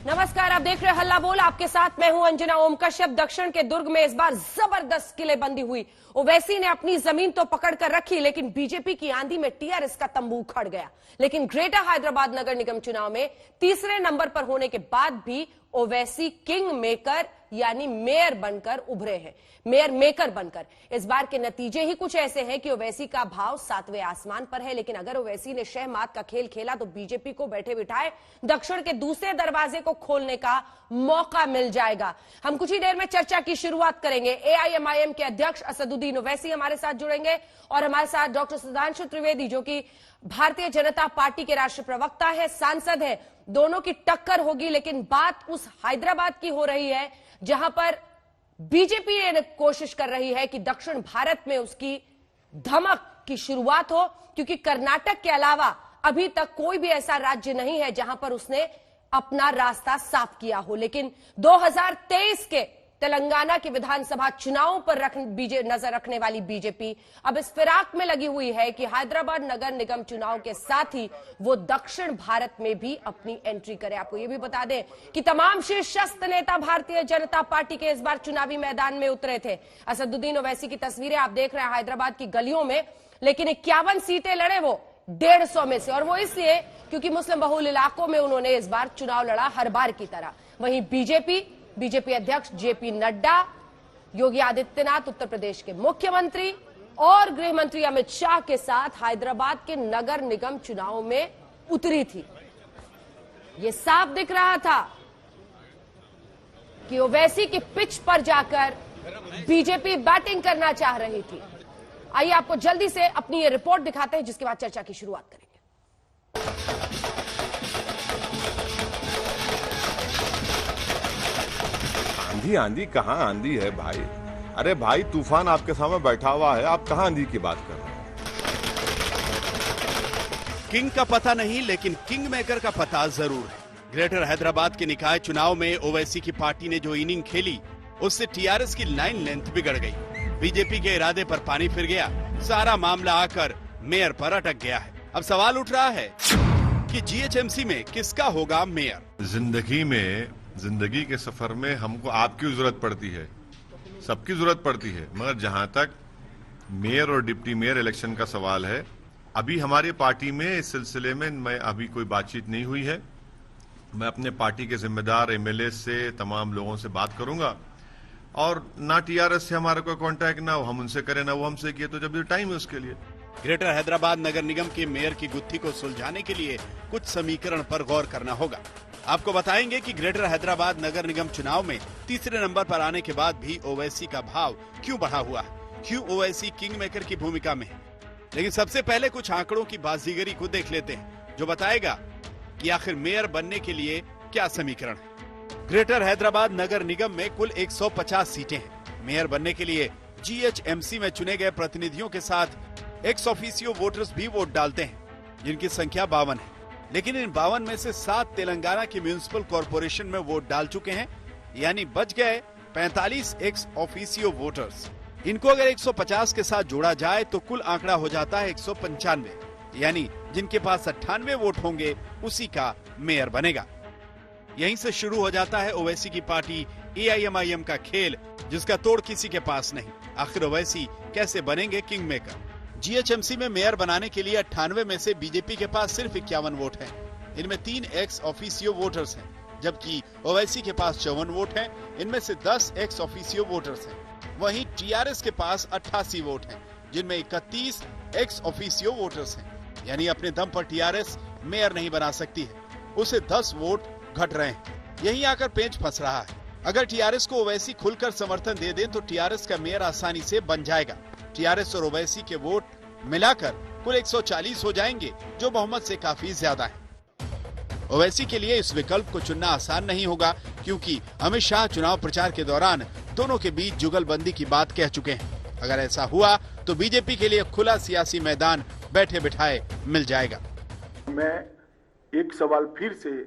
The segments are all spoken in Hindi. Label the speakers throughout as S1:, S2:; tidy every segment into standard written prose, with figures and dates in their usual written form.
S1: नमस्कार, आप देख रहे हैं हल्ला बोल। आपके साथ मैं हूं अंजना ओम कश्यप। दक्षिण के दुर्ग में इस बार जबरदस्त किलेबंदी हुई। ओवैसी ने अपनी जमीन तो पकड़ कर रखी, लेकिन बीजेपी की आंधी में टीआरएस का तंबू उखड़ गया। लेकिन ग्रेटर हैदराबाद नगर निगम चुनाव में तीसरे नंबर पर होने के बाद भी ओवैसी किंग मेकर यानी मेयर बनकर उभरे हैं, मेयर मेकर बनकर। इस बार के नतीजे ही कुछ ऐसे हैं कि ओवैसी का भाव 7वें आसमान पर है। लेकिन अगर ओवैसी ने शह मात का खेल खेला तो बीजेपी को बैठे बिठाए दक्षिण के दूसरे दरवाजे को खोलने का मौका मिल जाएगा। हम कुछ ही देर में चर्चा की शुरुआत करेंगे। एआईएमआईएम के अध्यक्ष असदुद्दीन ओवैसी हमारे साथ जुड़ेंगे और हमारे साथ डॉक्टर सुधांशु त्रिवेदी, जो कि भारतीय जनता पार्टी के राष्ट्रीय प्रवक्ता है, सांसद है। दोनों की टक्कर होगी, लेकिन बात उस हैदराबाद की हो रही है जहां पर बीजेपी ने कोशिश कर रही है कि दक्षिण भारत में उसकी धमक की शुरुआत हो, क्योंकि कर्नाटक के अलावा अभी तक कोई भी ऐसा राज्य नहीं है जहां पर उसने अपना रास्ता साफ किया हो। लेकिन 2023 के तेलंगाना के विधानसभा चुनावों पर नजर रखने वाली बीजेपी अब इस फिराक में लगी हुई है कि हैदराबाद नगर निगम चुनाव के साथ ही वो दक्षिण भारत में भी अपनी एंट्री करे। आपको यह भी बता दें कि तमाम शीर्षस्थ नेता भारतीय जनता पार्टी के इस बार चुनावी मैदान में उतरे थे। असदुद्दीन ओवैसी की तस्वीरें आप देख रहे हैं हैदराबाद की गलियों में। लेकिन 51 सीटें लड़े वो 150 में से, और वो इसलिए क्योंकि मुस्लिम बहुल इलाकों में उन्होंने इस बार चुनाव लड़ा हर बार की तरह। वहीं बीजेपी अध्यक्ष जेपी नड्डा, योगी आदित्यनाथ उत्तर प्रदेश के मुख्यमंत्री और गृह मंत्री अमित शाह के साथ हैदराबाद के नगर निगम चुनाव में उतरी थी। यह साफ दिख रहा था कि ओवैसी की पिच पर जाकर बीजेपी बैटिंग करना चाह रही थी। आइए आपको जल्दी से अपनी ये रिपोर्ट दिखाते हैं, जिसके बाद चर्चा की शुरुआत करेंगे।
S2: आंधी आंधी कहाँ आंधी है भाई? अरे भाई, तूफान आपके सामने बैठा हुआ है, आप कहाँ आंधी की बात कर रहे हैं?
S3: किंग का पता नहीं, लेकिन किंग मेकर का पता जरूर है। ग्रेटर हैदराबाद के निकाय चुनाव में ओवैसी की पार्टी ने जो इनिंग खेली, उससे टीआरएस की लाइन लेंथ बिगड़ गई। बीजेपी के इरादे पर पानी फिर गया। सारा मामला आकर मेयर पर अटक गया है। अब सवाल उठ रहा है कि जीएचएमसी में किसका होगा मेयर?
S2: जिंदगी के सफर में हमको आपकी जरूरत पड़ती है, सबकी जरूरत पड़ती है, मगर जहां तक मेयर और डिप्टी मेयर इलेक्शन का सवाल है, अभी हमारी पार्टी में इस सिलसिले में मैं अभी कोई बातचीत नहीं हुई है। मैं अपने पार्टी के जिम्मेदार एमएलए से, तमाम लोगों से बात करूंगा, और ना टीआरएस से हमारा कोई कांटेक्ट, ना हम उनसे करें ना वो हमसे किए, तो जब ये टाइम है उसके लिए।
S3: ग्रेटर हैदराबाद नगर निगम के मेयर की गुत्थी को सुलझाने के लिए कुछ समीकरण पर गौर करना होगा। आपको बताएंगे कि ग्रेटर हैदराबाद नगर निगम चुनाव में तीसरे नंबर पर आने के बाद भी ओवैसी का भाव क्यों बढ़ा हुआ है, क्यों ओवैसी किंग मेकर की भूमिका में है। लेकिन सबसे पहले कुछ आंकड़ों की बाजीगरी को देख लेते हैं, जो बताएगा कि आखिर मेयर बनने के लिए क्या समीकरण है। ग्रेटर हैदराबाद नगर निगम में कुल 150 सीटें हैं। मेयर बनने के लिए जीएचएमसी में चुने गए प्रतिनिधियों के साथ एक्स ऑफिसियो वोटर्स भी वोट डालते हैं, जिनकी संख्या 52 है। लेकिन इन 52 में से 7 तेलंगाना की म्यूनिसिपल कॉरपोरेशन में वोट डाल चुके हैं, यानी बच गए 45 एक्स ऑफिसियो वोटर्स। इनको अगर 150 के साथ जोड़ा जाए तो कुल आंकड़ा हो जाता है 195, यानी जिनके पास 98 वोट होंगे उसी का मेयर बनेगा। यहीं से शुरू हो जाता है ओवैसी की पार्टी एआईएमआईएम का खेल, जिसका तोड़ किसी के पास नहीं। आखिर ओवैसी कैसे बनेंगे किंग मेकर? जीएचएमसी में मेयर बनाने के लिए 98 में से बीजेपी के पास सिर्फ 51 वोट हैं। इनमें 3 एक्स ऑफिसियो वोटर्स हैं, जबकि ओवैसी के पास 54 वोट हैं। इनमें से 10 एक्स ऑफिसियो वोटर्स हैं। वहीं टीआरएस के पास 88 वोट हैं, जिनमें 31 एक्स ऑफिसियो वोटर्स हैं। यानी अपने दम पर टीआरएस मेयर नहीं बना सकती है, उसे 10 वोट घट रहे हैं। यहीं आकर पेंच फंस रहा है। अगर टीआरएस को ओवैसी खुलकर समर्थन दे दें तो टीआरएस का मेयर आसानी से बन जाएगा। टीआरएस और ओवैसी के वोट मिलाकर कुल 140 हो जाएंगे, जो बहुमत से काफी ज्यादा है। ओवैसी के लिए इस विकल्प को चुनना आसान नहीं होगा, क्योंकि अमित शाह चुनाव प्रचार के दौरान दोनों के बीच जुगलबंदी की बात कह चुके हैं। अगर ऐसा हुआ तो बीजेपी के लिए खुला सियासी मैदान बैठे बिठाए मिल जाएगा।
S4: मैं एक सवाल फिर से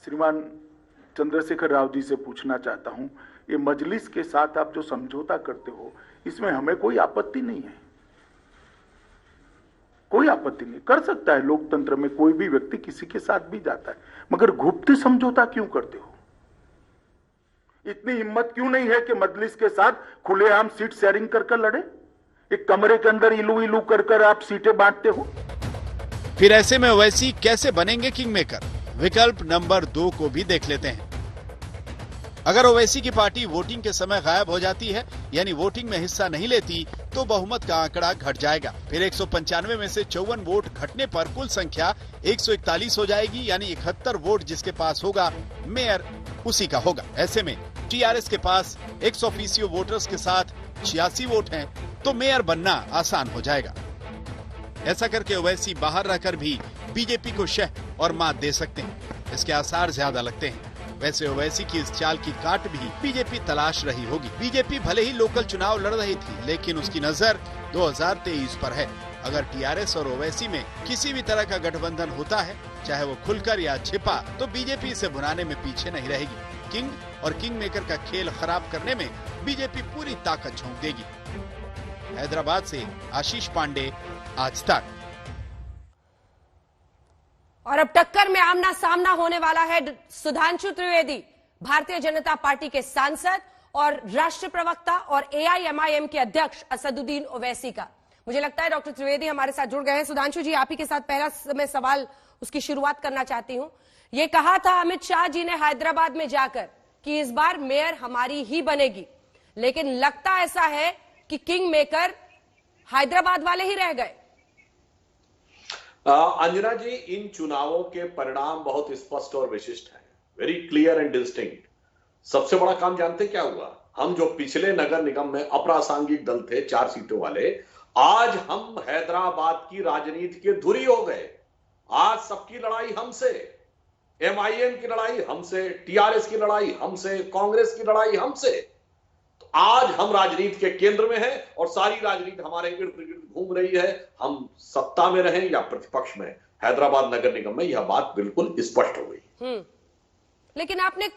S4: श्रीमान चंद्रशेखर राव जी से पूछना चाहता हूं, ये मजलिस के साथ आप जो समझौता करते हो, इसमें हमें कोई आपत्ति नहीं है। कोई आपत्ति नहीं, कर सकता है लोकतंत्र में कोई भी व्यक्ति किसी के साथ भी जाता है, मगर गुप्त समझौता क्यों करते हो? इतनी हिम्मत क्यों नहीं है कि मजलिस के साथ खुलेआम सीट शेयरिंग कर लड़े? एक कमरे के अंदर इलू इलू कर आप सीटें बांटते हो।
S3: फिर ऐसे में ओवैसी कैसे बनेंगे किंग मेकर? विकल्प नंबर 2 को भी देख लेते हैं। अगर ओवैसी की पार्टी वोटिंग के समय गायब हो जाती है, यानी वोटिंग में हिस्सा नहीं लेती, तो बहुमत का आंकड़ा घट जाएगा। फिर 195 में से 54 वोट घटने पर कुल संख्या 141 हो जाएगी, यानी 71 वोट जिसके पास होगा मेयर उसी का होगा। ऐसे में टीआरएस के पास 100% वोटर्स के साथ 86 वोट हैं, तो मेयर बनना आसान हो जाएगा। ऐसा करके ओवैसी बाहर रहकर भी बीजेपी को शह और मात दे सकते हैं। इसके आसार ज्यादा लगते हैं। वैसे ओवैसी की इस चाल की काट भी बीजेपी तलाश रही होगी। बीजेपी भले ही लोकल चुनाव लड़ रही थी, लेकिन उसकी नजर 2023 पर है। अगर टीआरएस और ओवैसी में किसी भी तरह का गठबंधन होता है, चाहे वो खुलकर या छिपा, तो बीजेपी इसे भुनाने में पीछे नहीं रहेगी। किंग और किंग मेकर का खेल खराब करने में बीजेपी पूरी ताकत झोंक देगी। हैदराबाद से आशीष पांडे, आज तक।
S1: और अब टक्कर में आमना सामना होने वाला है सुधांशु त्रिवेदी, भारतीय जनता पार्टी के सांसद और राष्ट्रीय प्रवक्ता, और एआईएमआईएम के अध्यक्ष असदुद्दीन ओवैसी का। मुझे लगता है डॉक्टर त्रिवेदी हमारे साथ जुड़ गए हैं। सुधांशु जी, आप ही के साथ पहला मैं सवाल उसकी शुरुआत करना चाहती हूं। ये कहा था अमित शाह जी ने हैदराबाद में जाकर कि इस बार मेयर हमारी ही बनेगी, लेकिन लगता ऐसा है कि किंग मेकर हैदराबाद वाले ही रह गए।
S5: अंजना जी, इन चुनावों के परिणाम बहुत स्पष्ट और विशिष्ट हैं, वेरी क्लियर एंड डिस्टिंक्ट। सबसे बड़ा काम जानते क्या हुआ? हम जो पिछले नगर निगम में अप्रासंगिक दल थे 4 सीटों वाले, आज हम हैदराबाद की राजनीति के धुरी हो गए। आज सबकी लड़ाई हमसे, एमआईएम की लड़ाई हमसे, टीआरएस की लड़ाई हमसे, कांग्रेस की लड़ाई हमसे। तो आज हम राजनीति के केंद्र में हैं और सारी राजनीति हमारे इर्द गिर्द घूम रही है। हम सत्ता में रहें या प्रतिपक्ष में, हैदराबाद नगर निगम में यह बात बिल्कुल स्पष्ट हो गई।
S1: लेकिन आपने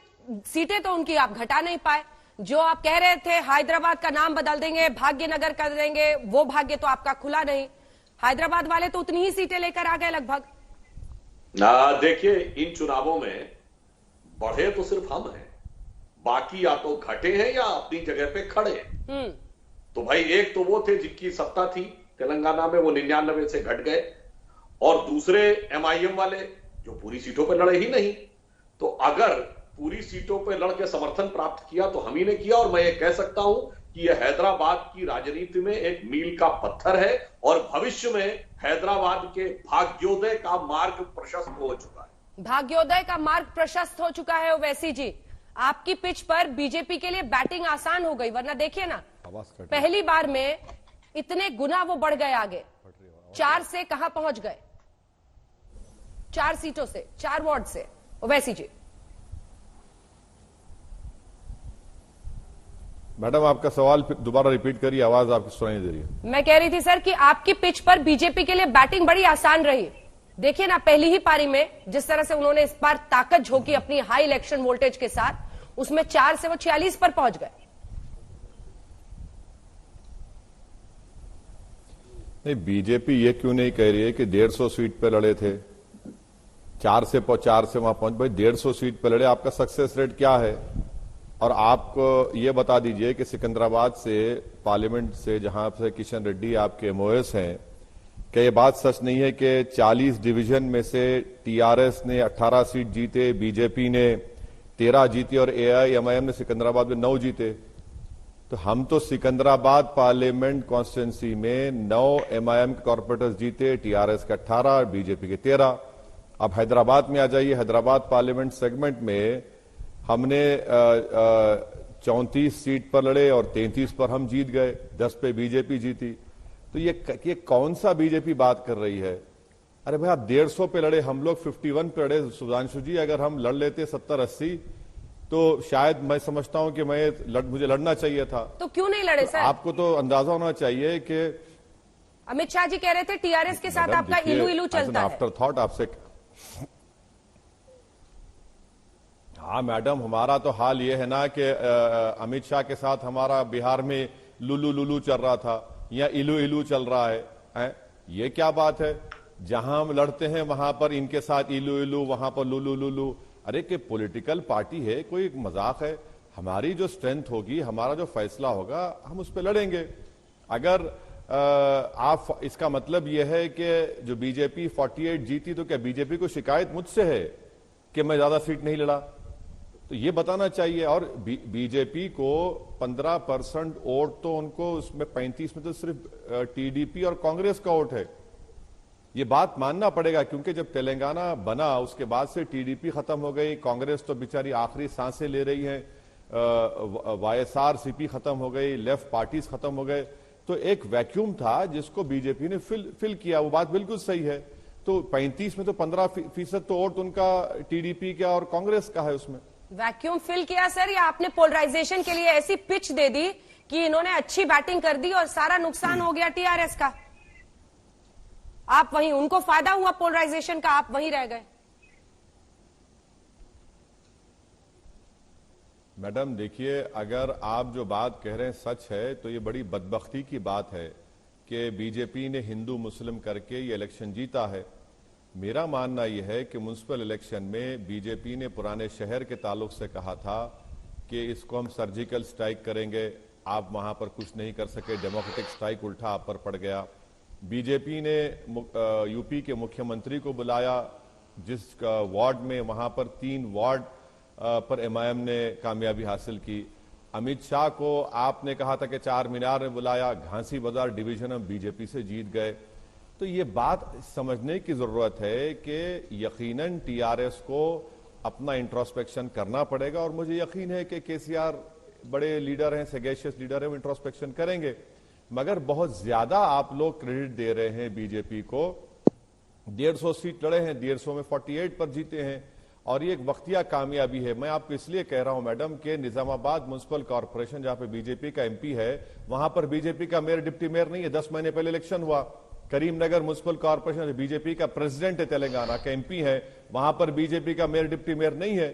S1: सीटें तो उनकी आप घटा नहीं पाए। जो आप कह रहे थे हैदराबाद का नाम बदल देंगे, भाग्यनगर कर देंगे, वो भाग्य तो आपका खुला नहीं। हैदराबाद वाले तो उतनी ही सीटें लेकर आ गए लगभग।
S5: देखिए, इन चुनावों में बढ़े तो सिर्फ हम हैं, बाकी या तो घटे हैं या अपनी जगह पे खड़े हैं। तो भाई, एक तो वो थे जिनकी सत्ता थी तेलंगाना में, वो 99 से घट गए, और दूसरे एमआईएम वाले जो पूरी सीटों पे लड़े ही नहीं। तो अगर पूरी सीटों पे लड़ के समर्थन प्राप्त किया तो हम ही ने किया, और मैं ये कह सकता हूं कि यह हैदराबाद की राजनीति में एक मील का पत्थर है, और भविष्य में हैदराबाद के भाग्योदय का मार्ग प्रशस्त हो चुका है।
S1: भाग्योदय का मार्ग प्रशस्त हो चुका है। ओवैसी जी, आपकी पिच पर बीजेपी के लिए बैटिंग आसान हो गई, वरना देखिए ना, पहली बार में इतने गुना वो बढ़ गए आगे। 4 से कहां पहुंच गए? 4 सीटों से, 4 वार्ड से। ओवैसी जी,
S2: मैडम आपका सवाल दोबारा रिपीट करिए, आवाज आपकी सुनाई दे रही है।
S1: मैं कह रही थी सर कि आपकी पिच पर बीजेपी के लिए बैटिंग बड़ी आसान रही। देखिए ना, पहली ही पारी में जिस तरह से उन्होंने इस बार ताकत झोंकी अपनी हाई इलेक्शन वोल्टेज के साथ, उसमें 4 से वो 46 पर पहुंच गए।
S2: नहीं, बीजेपी ये क्यों नहीं कह रही है कि 150 सीट पे लड़े थे, 4 से वहां पहुंच। भाई 150 सीट पे लड़े, आपका सक्सेस रेट क्या है? और आप ये बता दीजिए कि सिकंदराबाद से, पार्लियामेंट से, जहां से किशन रेड्डी आपके एमओएस हैं, क्या ये बात सच नहीं है कि 40 डिवीजन में से टीआरएस ने 18 सीट जीते, बीजेपी ने 13 जीती और एआईएमआईएम ने सिकंदराबाद में 9 जीते? तो हम तो सिकंदराबाद पार्लियामेंट कॉन्स्टिट्यूंसी में 9 एमआईएम के कॉर्पोरेटर्स जीते, टीआरएस के 18, बीजेपी के 13। अब हैदराबाद में आ जाइए, हैदराबाद पार्लियामेंट सेगमेंट में हमने 34 सीट पर लड़े और 33 पर हम जीत गए, 10 पे बीजेपी जीती। तो ये कौन सा बीजेपी बात कर रही है? अरे भाई, आप 150 पे लड़े, हम लोग 51 पे लड़े। सुधांशु जी, अगर हम लड़ लेते 70-80 तो शायद मैं समझता हूं कि मुझे लड़ना चाहिए था।
S1: तो क्यों नहीं लड़े सर?
S2: आपको तो अंदाजा होना चाहिए कि
S1: अमित शाह जी कह रहे थे टीआरएस के साथ आपका इलू इलू चलता है।
S2: आफ्टर थॉट आपसे, हाँ मैडम, हमारा तो हाल ये है ना कि अमित शाह के साथ हमारा बिहार में लुलू लुलू चल रहा था, या इलू इलू चल रहा है।
S6: ये क्या बात है? जहां हम लड़ते हैं वहां पर इनके साथ इलू इलू, वहां पर लुलू लुलू। अरे कि पॉलिटिकल पार्टी है, कोई मजाक है? हमारी जो स्ट्रेंथ होगी, हमारा जो फैसला होगा, हम उस पर लड़ेंगे। अगर आप इसका मतलब यह है कि जो बीजेपी 48 जीती तो क्या बीजेपी को शिकायत मुझसे है कि मैं ज्यादा सीट नहीं लड़ा? तो ये बताना चाहिए। और बीजेपी को 15% वोट तो उनको, उसमें 35 में तो सिर्फ टीडीपी और कांग्रेस का वोट है। ये बात मानना पड़ेगा, क्योंकि जब तेलंगाना बना उसके बाद से टीडीपी खत्म हो गई, कांग्रेस तो बेचारी आखिरी सांसें ले रही है, वाईएसआरसीपी खत्म हो गई, लेफ्ट पार्टीज खत्म हो गए। तो एक वैक्यूम था जिसको बीजेपी ने फिल किया। वो बात बिल्कुल सही है। तो 35 में तो 15% तो वोट उनका टीडीपी का और कांग्रेस का है। उसमें
S1: वैक्यूम फिल किया सर, या आपने पोलराइजेशन के लिए ऐसी पिच दे दी कि इन्होंने अच्छी बैटिंग कर दी और सारा नुकसान हो गया टीआरएस का? आप वहीं, उनको फायदा हुआ पोलराइजेशन का, आप वहीं रह गए।
S6: मैडम देखिए, अगर आप जो बात कह रहे हैं सच है तो ये बड़ी बदबख्ती की बात है कि बीजेपी ने हिंदू मुस्लिम करके ये इलेक्शन जीता है। मेरा मानना यह है कि म्युनिसिपल इलेक्शन में बीजेपी ने पुराने शहर के ताल्लुक से कहा था कि इसको हम सर्जिकल स्ट्राइक करेंगे, आप वहां पर कुछ नहीं कर सके, डेमोक्रेटिक स्ट्राइक उल्टा आप पर पड़ गया। बीजेपी ने यूपी के मुख्यमंत्री को बुलाया, जिस वार्ड में वहां पर 3 वार्ड पर एमआईएम ने कामयाबी हासिल की। अमित शाह को आपने कहा था कि 4 मीनार में बुलाया, घासी बाजार डिवीजन हम बीजेपी से जीत गए। तो ये बात समझने की जरूरत है कि यकीनन टीआरएस को अपना इंट्रोस्पेक्शन करना पड़ेगा, और मुझे यकीन है कि केसीआर बड़े लीडर हैं, सगेशियस लीडर हैं, वो इंट्रोस्पेक्शन करेंगे। मगर बहुत ज्यादा आप लोग क्रेडिट दे रहे हैं बीजेपी को। 150 सीट लड़े हैं, 150 में 48 पर जीते हैं, और ये एक वक्तिया कामयाबी है। मैं आपको इसलिए कह रहा हूं मैडम कि निजामाबाद म्युनिसिपल कॉर्पोरेशन जहां पे बीजेपी का एमपी है, वहां पर बीजेपी का मेयर डिप्टी मेयर नहीं है। 10 महीने पहले इलेक्शन हुआ। करीमनगर म्युनिसिपल कॉर्पोरेशन बीजेपी का प्रेसिडेंट है, तेलंगाना का एमपी है, वहां पर बीजेपी का मेयर डिप्टी मेयर नहीं है।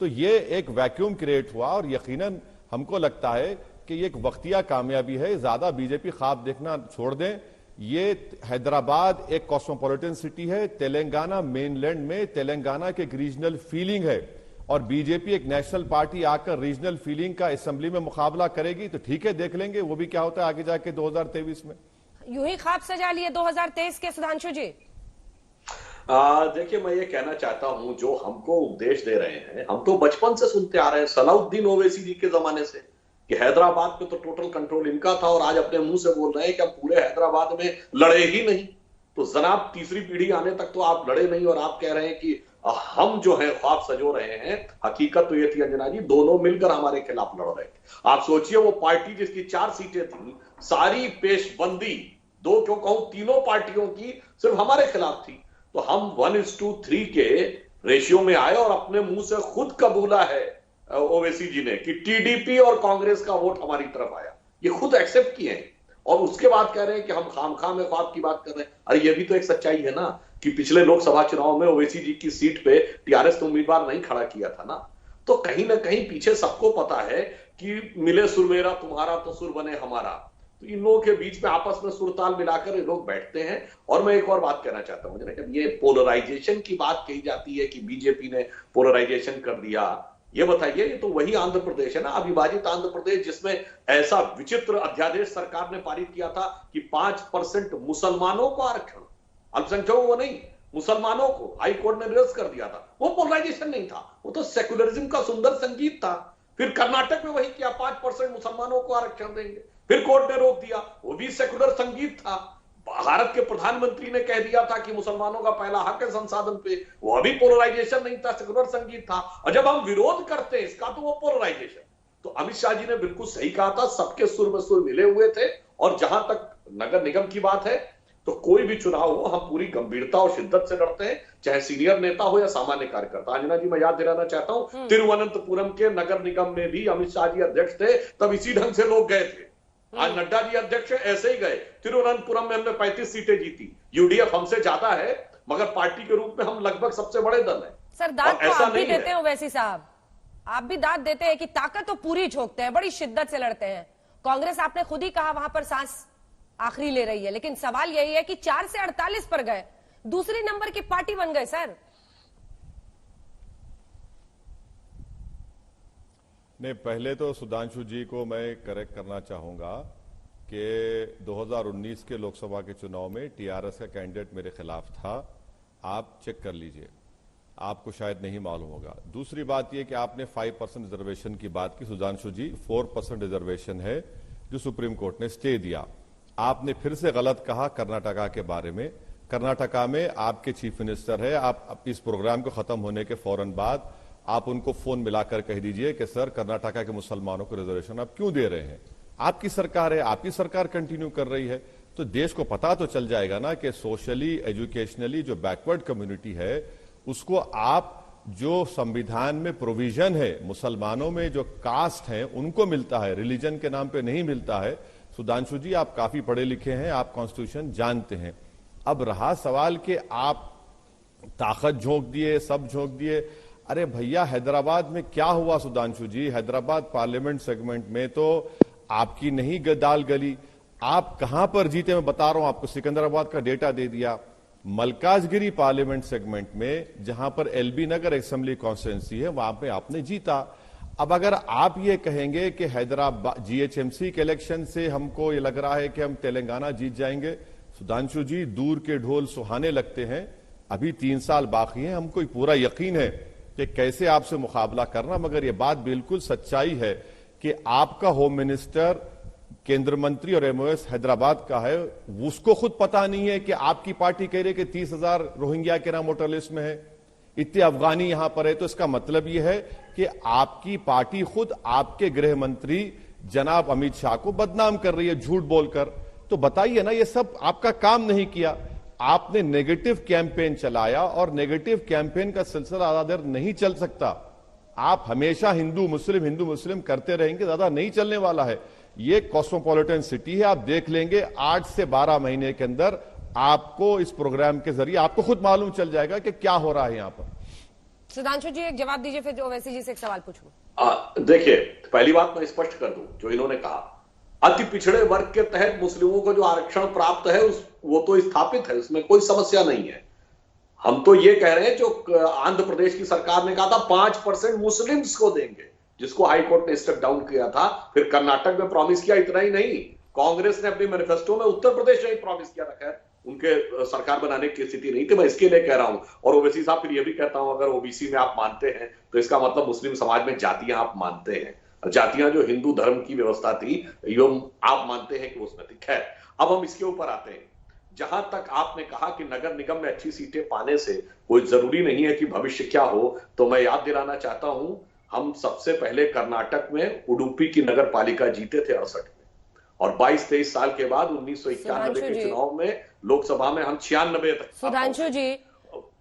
S6: तो ये एक वैक्यूम क्रिएट हुआ, और यकीनन हमको लगता है कि ये एक वक्तिया कामयाबी है। ज्यादा बीजेपी ख्वाब देखना छोड़ दें। ये हैदराबाद एक कॉस्मोपॉलिटन सिटी है, तेलंगाना मेनलैंड में तेलंगाना की एक रीजनल फीलिंग है, और बीजेपी एक नेशनल पार्टी आकर रीजनल फीलिंग का असेंबली में मुकाबला करेगी तो ठीक है, देख लेंगे वो भी क्या होता है आगे जाके 2023 में।
S1: यूं ही ख्वाब सजा लिए 2023 के सुधांशु जी।
S5: देखिए, मैं ये कहना चाहता हूं, जो हमको उपदेश दे रहे हैं, हम तो बचपन से सुनते आ रहे हैं, सलाउद्दीन ओवैसी जी के जमाने से, कि हैदराबाद पे तो टोटल कंट्रोल इनका था, और आज अपने मुंह से बोल रहे हैं कि हम पूरे हैदराबाद में लड़े ही नहीं। तो जनाब, तीसरी पीढ़ी आने तक तो आप लड़े नहीं, और आप कह रहे हैं कि हम जो है ख्वाब सजो रहे हैं। हकीकत तो ये थी अंजना जी, दोनों मिलकर हमारे खिलाफ लड़ रहे थे। आप सोचिए, वो पार्टी जिसकी 4 सीटें थी, सारी पेशबंदी 2 क्यों कहूं, तीनों पार्टियों की सिर्फ हमारे खिलाफ थी। तो हम 1:3 के रेशियो में आए, और अपने मुंह से खुद कबूला है ओवैसी जी ने कि टीडीपी और कांग्रेस का वोट हमारी तरफ आया। ये खुद एक्सेप्ट किए हैं, और उसके बाद कह रहे हैं कि हम खामखा में ख्वाब की बात कर रहे हैं। अरे ये भी तो एक सच्चाई है ना कि पिछले लोकसभा चुनाव में ओवैसी जी की सीट पे टीआरएस ने उम्मीदवार नहीं खड़ा किया था ना। तो कहीं ना कहीं पीछे सबको पता है कि मिले सुर मेरा तुम्हारा तो सुर बने हमारा। तो इन लोगों के बीच में आपस में सुरताल मिलाकर ये लोग बैठते हैं। और मैं एक और बात कहना चाहता हूं, जब ये पोलराइजेशन की बात कही जाती है कि बीजेपी ने पोलराइजेशन कर दिया, ये बताइए, ये तो वही आंध्र प्रदेश है ना, अविभाजित आंध्र प्रदेश, जिसमें ऐसा विचित्र अध्यादेश सरकार ने पारित किया था कि 5% मुसलमानों को आरक्षण, अल्पसंख्यकों को नहीं, मुसलमानों को हाई कोर्ट ने निरस्त कर दिया था। वो पोलराइजेशन नहीं था, वो तो सेकुलरिज्म का सुंदर संगीत था। फिर कर्नाटक में वही किया, 5% मुसलमानों को आरक्षण देंगे, फिर कोर्ट ने रोक दिया, वो भी सेकुलर संगीत था। भारत के प्रधानमंत्री ने कह दिया था कि मुसलमानों का पहला हक है संसाधन पे, वो अभी पोलराइजेशन नहीं था, सेकुलर संगीत था। और जब हम विरोध करते हैं इसका तो वो पोलराइजेशन। तो अमित शाह जी ने बिल्कुल सही कहा था, सबके सुर में सुर मिले हुए थे। और जहां तक नगर निगम की बात है, तो कोई भी चुनाव हो, हम पूरी गंभीरता और शिद्दत से लड़ते हैं, चाहे सीनियर नेता हो या सामान्य कार्यकर्ता। अंजना जी, मैं याद दिलाना चाहता हूं, तिरुवनंतपुरम के नगर निगम में भी अमित शाह जी अध्यक्ष थे, तब इसी ढंग से लोग गए थे। आज नड्डा जी अध्यक्ष ऐसे ही गए। तिरुवनंतपुरम में हमने 35 सीटें जीती। यूडीएफ हमसे ज्यादा है, मगर पार्टी के रूप में हम लगभग सबसे बड़े दल हैं।
S1: सर, दाद तो आप भी देते हो वैसी साहब, आप भी दाद देते हैं कि ताकत तो पूरी झोंकते हैं, बड़ी शिद्दत से लड़ते हैं। कांग्रेस, आपने खुद ही कहा, वहां पर सांस आखिरी ले रही है, लेकिन सवाल यही है कि 4 से 48 पर गए, दूसरे नंबर की पार्टी बन गए सर।
S6: नहीं, पहले तो सुधांशु जी को मैं करेक्ट करना चाहूंगा कि 2019 के लोकसभा के चुनाव में टीआरएस का कैंडिडेट मेरे खिलाफ था। आप चेक कर लीजिए, आपको शायद नहीं मालूम होगा। दूसरी बात यह कि आपने 5% रिजर्वेशन की बात की। सुधांशु जी, 4% रिजर्वेशन है जो सुप्रीम कोर्ट ने स्टे दिया। आपने फिर से गलत कहा कर्नाटका के बारे में। कर्नाटका में आपके चीफ मिनिस्टर है, आप इस प्रोग्राम को खत्म होने के फौरन बाद आप उनको फोन मिलाकर कह दीजिए कि सर कर्नाटका के मुसलमानों को रिजर्वेशन आप क्यों दे रहे हैं। आपकी सरकार है, आपकी सरकार कंटिन्यू कर रही है, तो देश को पता तो चल जाएगा ना कि सोशली एजुकेशनली जो बैकवर्ड कम्युनिटी है उसको आप जो संविधान में प्रोविजन है मुसलमानों में जो कास्ट है उनको मिलता है, रिलीजन के नाम पे नहीं मिलता है। सुधांशु जी, आप काफी पढ़े लिखे हैं, आप कॉन्स्टिट्यूशन जानते हैं। अब रहा सवाल कि आप ताकत झोंक दिए, सब झोंक दिए। अरे भैया, हैदराबाद में क्या हुआ सुधांशु जी? हैदराबाद पार्लियामेंट सेगमेंट में तो आपकी नहीं दाल गली। आप कहां पर जीते मैं बता रहा हूं आपको, सिकंदराबाद का डेटा दे दिया। मलकाजगिरी पार्लियामेंट सेगमेंट में जहां पर एलबी नगर असेंबली कॉन्स्टिट्यूंसी है वहां पे आपने जीता। अब अगर आप ये कहेंगे कि हैदराबाद जीएचएमसी के इलेक्शन से हमको ये लग रहा है कि हम तेलंगाना जीत जाएंगे, सुधांशु जी दूर के ढोल सुहाने लगते हैं। अभी 3 साल बाकी हैं, हमको पूरा यकीन है कि कैसे आपसे मुकाबला करना, मगर ये बात बिल्कुल सच्चाई है कि आपका होम मिनिस्टर, केंद्र मंत्री और एमओएस हैदराबाद का है, उसको खुद पता नहीं है कि आपकी पार्टी कह रही है कि 30,000 रोहिंग्या के नाम वोटर लिस्ट में है, इतने अफगानी यहां पर है। तो इसका मतलब यह है कि आपकी पार्टी खुद आपके गृह मंत्री जनाब अमित शाह को बदनाम कर रही है झूठ बोलकर। तो बताइए ना, ये सब आपका काम नहीं किया, आपने नेगेटिव कैंपेन चलाया और नेगेटिव कैंपेन का सिलसिला ज्यादा देर नहीं चल सकता। आप हमेशा हिंदू मुस्लिम करते रहेंगे, ज्यादा नहीं चलने वाला है। ये कॉस्मोपॉलिटन सिटी है, आप देख लेंगे 8 से 12 महीने के अंदर आपको इस प्रोग्राम के जरिए आपको खुद मालूम चल जाएगा कि क्या हो रहा है यहां पर।
S1: सुधांशु जी एक जवाब दीजिए, फिर ओवैसी जी से एक सवाल पूछूं।
S5: देखिए, पहली बात मैं स्पष्ट कर दूं, जो इन्होंने कहा अति पिछड़े वर्ग के तहत मुस्लिमों को जो आरक्षण प्राप्त है वो तो स्थापित है, उसमें कोई समस्या नहीं है। हम तो ये कह रहे हैं जो आंध्र प्रदेश की सरकार ने कहा था 5% मुस्लिम्स को देंगे, जिसको हाई कोर्ट ने स्टेप डाउन किया था। फिर कर्नाटक में प्रॉमिस किया, इतना ही नहीं, कांग्रेस ने अपने मैनिफेस्टो में उत्तर प्रदेश में प्रॉमिस किया था। खैर उनके सरकार बनाने की स्थिति नहीं थी, मैं इसके लिए कह रहा हूं। और ओवैसी साहब फिर ये भी कहता हूं, अगर ओबीसी में आप मानते हैं तो इसका मतलब मुस्लिम समाज में जातियां आप मानते हैं, जातियां जो हिंदू धर्म की व्यवस्था थी यो आप मानते हैं कि उसमें थी। खैर अब हम इसके ऊपर आते हैं। जहां तक आपने कहा कि नगर निगम में अच्छी सीटें पाने से कोई जरूरी नहीं है कि भविष्य क्या हो, तो मैं याद दिलाना चाहता हूं, हम सबसे पहले कर्नाटक में उडुपी की नगर पालिका जीते थे 68 में, और 22-23 साल के बाद 1991 के चुनाव में लोकसभा में हम 96 तक।
S1: सुधांशु जी,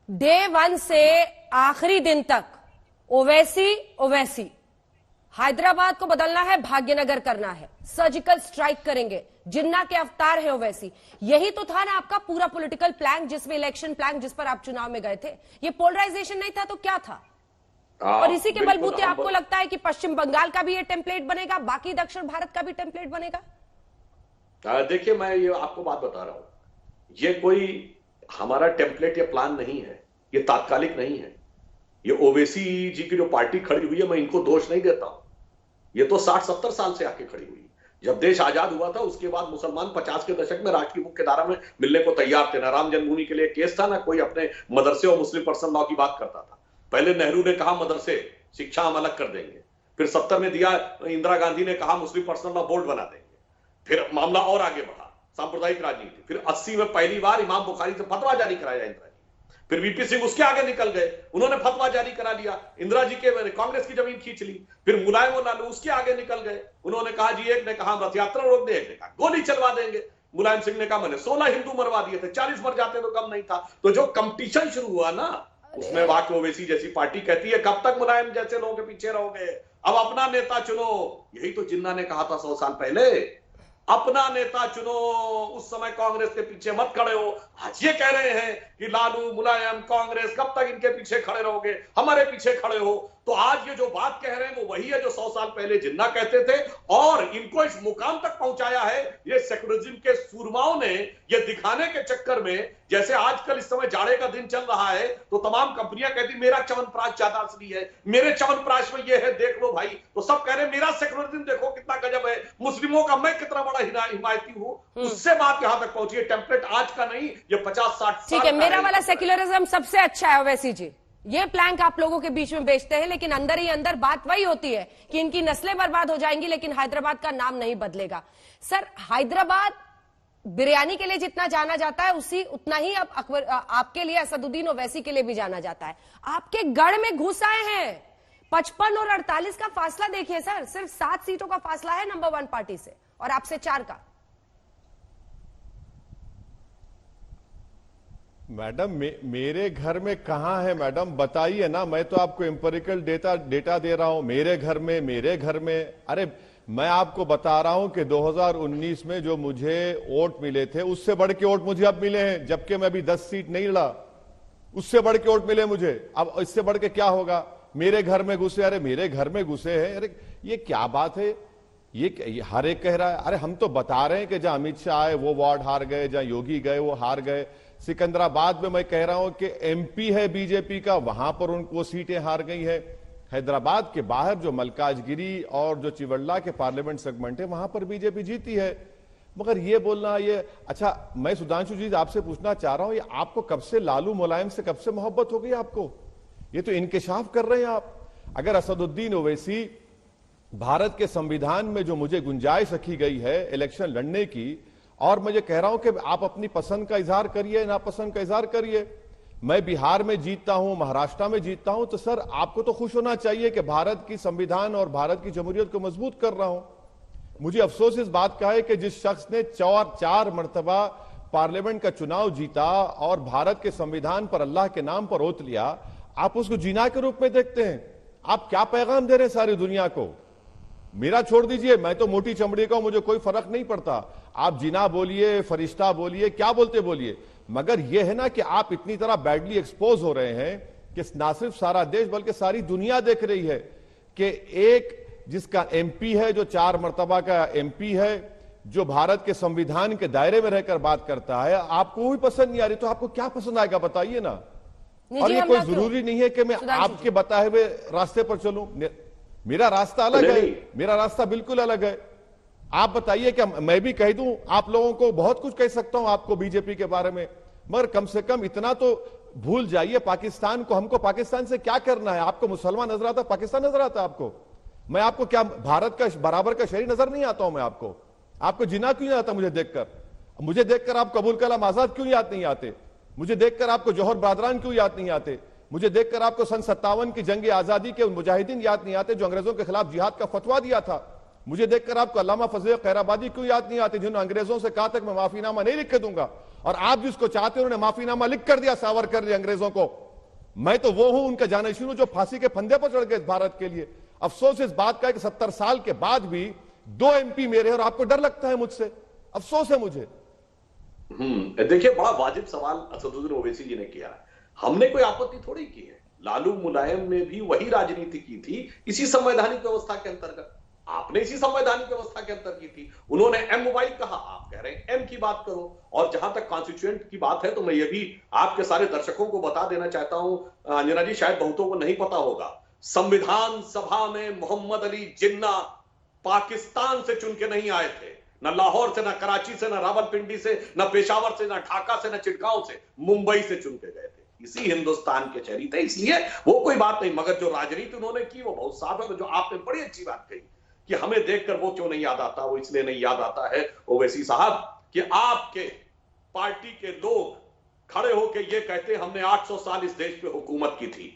S1: डे 1 से आखिरी दिन तक ओवैसी हैदराबाद को बदलना है, भाग्यनगर करना है, सर्जिकल स्ट्राइक करेंगे, जिन्ना के अवतार है ओवैसी। यही तो था ना आपका पूरा पॉलिटिकल प्लान, जिसमें इलेक्शन प्लान जिस पर आप चुनाव में गए थे। ये पोलराइजेशन नहीं था तो क्या था? और इसी के बलबूते आपको लगता है कि पश्चिम बंगाल का भी ये टेम्पलेट बनेगा, बाकी दक्षिण भारत का भी टेम्पलेट बनेगा?
S5: देखिए, मैं ये आपको बात बता रहा हूं, ये कोई हमारा टेम्पलेट या प्लान नहीं है, ये तात्कालिक नहीं है। ये ओवैसी जी की जो पार्टी खड़ी हुई है, मैं इनको दोष नहीं देता हूं, ये तो 60-70 साल से आके खड़ी हुई। जब देश आजाद हुआ था उसके बाद मुसलमान 50 के दशक में राष्ट्र की मुख्य धारा में मिलने को तैयार थे। ना राम जन्मभूमि के लिए केस था, ना कोई अपने मदरसे और मुस्लिम पर्सनल लॉ की बात करता था। पहले नेहरू ने कहा मदरसे शिक्षा हम अलग कर देंगे, फिर 70 में दिया, इंदिरा गांधी ने कहा मुस्लिम पर्सनल लॉ बोर्ड बना देंगे, फिर मामला और आगे बढ़ा, सांप्रदायिक राजनीति। फिर 80 में पहली बार इमाम बुखारी से फतवा जारी कराया इंदिरा जी, फिर वीपी सिंह उसके आगे निकल गए, उन्होंने फतवा जारी करा लिया, इंदिरा जी के कांग्रेस की जमीन खींच ली। फिर मुलायम और लालू उसके आगे निकल गए, उन्होंने कहा जी, एक ने कहा रथ यात्रा रोक दे, एक ने कहा गोली चलवा देंगे। मुलायम सिंह ने कहा मैंने 16 हिंदू मरवा दिए थे, 40 मर जाते तो कम नहीं था। तो जो कंपटीशन शुरू हुआ ना, उसमें वाकई ओवैसी जैसी पार्टी कहती है कब तक मुलायम जैसे लोगों के पीछे रहोगे, अब अपना नेता चुनो। यही तो जिन्ना ने कहा था 100 साल पहले, अपना नेता चुनो, उस समय कांग्रेस के पीछे मत खड़े हो। आज ये कह रहे हैं कि लालू, मुलायम, कांग्रेस, कब तक इनके पीछे खड़े रहोगे, हमारे पीछे खड़े हो। तो आज ये जो बात कह रहे हैं वो वही है जो 100 साल पहले जिन्ना कहते थे, और इनको इस मुकाम तक पहुंचाया है ये सेकुलरिज्म के सूरमाओं ने, ये दिखाने के चक्कर में। जैसे आजकल इस समय जाड़े का दिन चल रहा है तो तमाम कंपनियां कहती मेरा च्यवनप्राश ज्यादा असली है, मेरे च्यवनप्राश में ये है, देख लो भाई। तो सब कह रहे हैं मेरा सेकुलरिज्म देखो कितना गजब है, मुस्लिमों का मैं कितना बड़ा हिमायती हूं। उससे बात यहां तक पहुंची है, टेम्पलेट आज का नहीं, ये 50-60 साल
S1: ठीक है, मेरा वाला सेक्युलरिज्म सबसे अच्छा है ओवैसी जी। ये प्लैंक आप लोगों के बीच में बेचते हैं, लेकिन अंदर ही अंदर बात वही होती है कि इनकी नस्लें बर्बाद हो जाएंगी, लेकिन हैदराबाद का नाम नहीं बदलेगा। सर, हैदराबाद बिरयानी के लिए जितना जाना जाता है उतना ही अब अकबर आपके लिए, असदुद्दीन ओवैसी के लिए भी जाना जाता है। आपके गढ़ में घुस आए हैं। 55 और 48 का फासला देखिए सर, सिर्फ 7 सीटों का फासला है नंबर 1 पार्टी से, और आपसे 4 का।
S6: मैडम मेरे घर में कहां है मैडम, बताइए ना। मैं तो आपको एम्पिरिकल डेटा दे रहा हूं। मेरे घर में अरे मैं आपको बता रहा हूं कि 2019 में जो मुझे वोट मिले थे उससे बढ़ के वोट मुझे अब मिले हैं, जबकि मैं अभी 10 सीट नहीं लड़ा, उससे बढ़ के वोट मिले मुझे। अब इससे बढ़ के क्या होगा? मेरे घर में घुसे, अरे मेरे घर में घुसे हैं, अरे ये क्या बात है? ये हर एक कह रहा है। अरे हम तो बता रहे हैं कि जहां अमित शाह आए वो वार्ड हार गए, जहां योगी गए वो हार गए। सिकंदराबाद में मैं कह रहा हूं कि एमपी है बीजेपी का, वहां पर उनको सीटें हार गई है। हैदराबाद के बाहर जो मलकाजगिरी और जो चिवल्ला के पार्लियामेंट सेगमेंट है वहां पर बीजेपी जीती है। मगर ये बोलना ये अच्छा, मैं सुधांशु जी आपसे पूछना चाह रहा हूं, ये आपको कब से लालू मुलायम से कब से मोहब्बत हो गई आपको? ये तो इंकशाफ कर रहे हैं आप। अगर असदुद्दीन ओवैसी भारत के संविधान में जो मुझे गुंजाइश रखी गई है इलेक्शन लड़ने की, और मैं ये कह रहा हूं कि आप अपनी पसंद का इजहार करिए, नापसंद का इजहार करिए। मैं बिहार में जीतता हूं, महाराष्ट्र में जीतता हूं, तो सर आपको तो खुश होना चाहिए कि भारत की संविधान और भारत की जमहूरियत को मजबूत कर रहा हूं। मुझे अफसोस इस बात का है कि जिस शख्स ने 4 मर्तबा पार्लियामेंट का चुनाव जीता और भारत के संविधान पर अल्लाह के नाम पर ओत लिया, आप उसको जिना के रूप में देखते हैं। आप क्या पैगाम दे रहे हैं सारी दुनिया को? मेरा छोड़ दीजिए, मैं तो मोटी चमड़ी का हूं, मुझे कोई फर्क नहीं पड़ता। आप जिना बोलिए, फरिश्ता बोलिए, क्या बोलते बोलिए, मगर यह है ना कि आप इतनी तरह बैडली एक्सपोज हो रहे हैं कि ना सिर्फ सारा देश बल्कि सारी दुनिया देख रही है कि एक जिसका एमपी है, जो 4 मर्तबा का एमपी है, जो भारत के संविधान के दायरे में रहकर बात करता है, आपको भी पसंद नहीं आ रही, तो आपको क्या पसंद आएगा बताइए ना। और ये कोई जरूरी नहीं है कि मैं आपके बताए हुए रास्ते पर चलूं। मेरा रास्ता अलग है, मेरा रास्ता बिल्कुल अलग है। आप बताइए कि मैं भी कह दूं, आप लोगों को बहुत कुछ कह सकता हूं आपको बीजेपी के बारे में, मगर कम से कम इतना तो भूल जाइए पाकिस्तान को। हमको पाकिस्तान से क्या करना है? आपको मुसलमान नजर आता, पाकिस्तान नजर आता आपको? मैं आपको क्या भारत का बराबर का शहरी नजर नहीं आता हूं मैं आपको जिना क्यों नहीं आता? मुझे देखकर आप अबुल कलाम आजाद क्यों याद नहीं आते? मुझे देखकर आपको जौहर बरदरान क्यों याद नहीं आते? मुझे देखकर आपको सन 57 की जंग आजादी के मुजाहिदीन याद नहीं आते जो अंग्रेजों के खिलाफ जिहाद का फतवा दिया था? मुझे देखकर आपको अल्लामा फजल खैराबादी क्यों याद नहीं आते जिन्होंने अंग्रेजों से कहा तक मैं माफीनामा नहीं लिख के दूंगा, और आप जिसको चाहते हैं उन्होंने माफीनामा लिख कर दिया, सावरकर ने अंग्रेजों को। मैं तो वो हूं उनका जानशीन हूं जो फांसी के फंदे पर चढ़ गए भारत के लिए। अफसोस इस बात का है कि 70 साल के बाद भी 2 एमपी मेरे और आपको डर लगता है मुझसे। अफसोस है मुझे।
S5: देखिए, बड़ा वाजिब सवाल असदुद्दीन ओवैसी जी ने किया है। हमने कोई आपत्ति थोड़ी की है। लालू मुलायम ने भी वही राजनीति की थी इसी संवैधानिक व्यवस्था के अंतर्गत, आपने इसी संवैधानिक व्यवस्था के अंतर की थी। उन्होंने एम मोबाइल कहा, आप कह रहे हैं एम की बात करो। और जहां तक कॉन्स्टिट्यूएंट की बात है तो मैं ये भी आपके सारे दर्शकों को बता देना चाहता हूं, अंजना जी शायद बहुतों को नहीं पता होगा, संविधान सभा में मोहम्मद अली जिन्ना पाकिस्तान से चुन के नहीं आए थे, न लाहौर से, न कराची से, न रावलपिंडी से, न पेशावर से, न ढाका से, न चिटगांव से, मुंबई से चुन के गए थे। इसी हिंदुस्तान के शहरी थे, इसलिए वो कोई बात नहीं। मगर जो राजनीति उन्होंने की वो बहुत साफ है। जो आपने बड़ी अच्छी बात कही कि हमें देखकर वो क्यों नहीं याद आता, वो इसलिए नहीं याद आता है ओवैसी साहब कि आपके पार्टी के लोग खड़े होकर ये कहते हमने 800 साल इस देश पे हुकूमत की थी,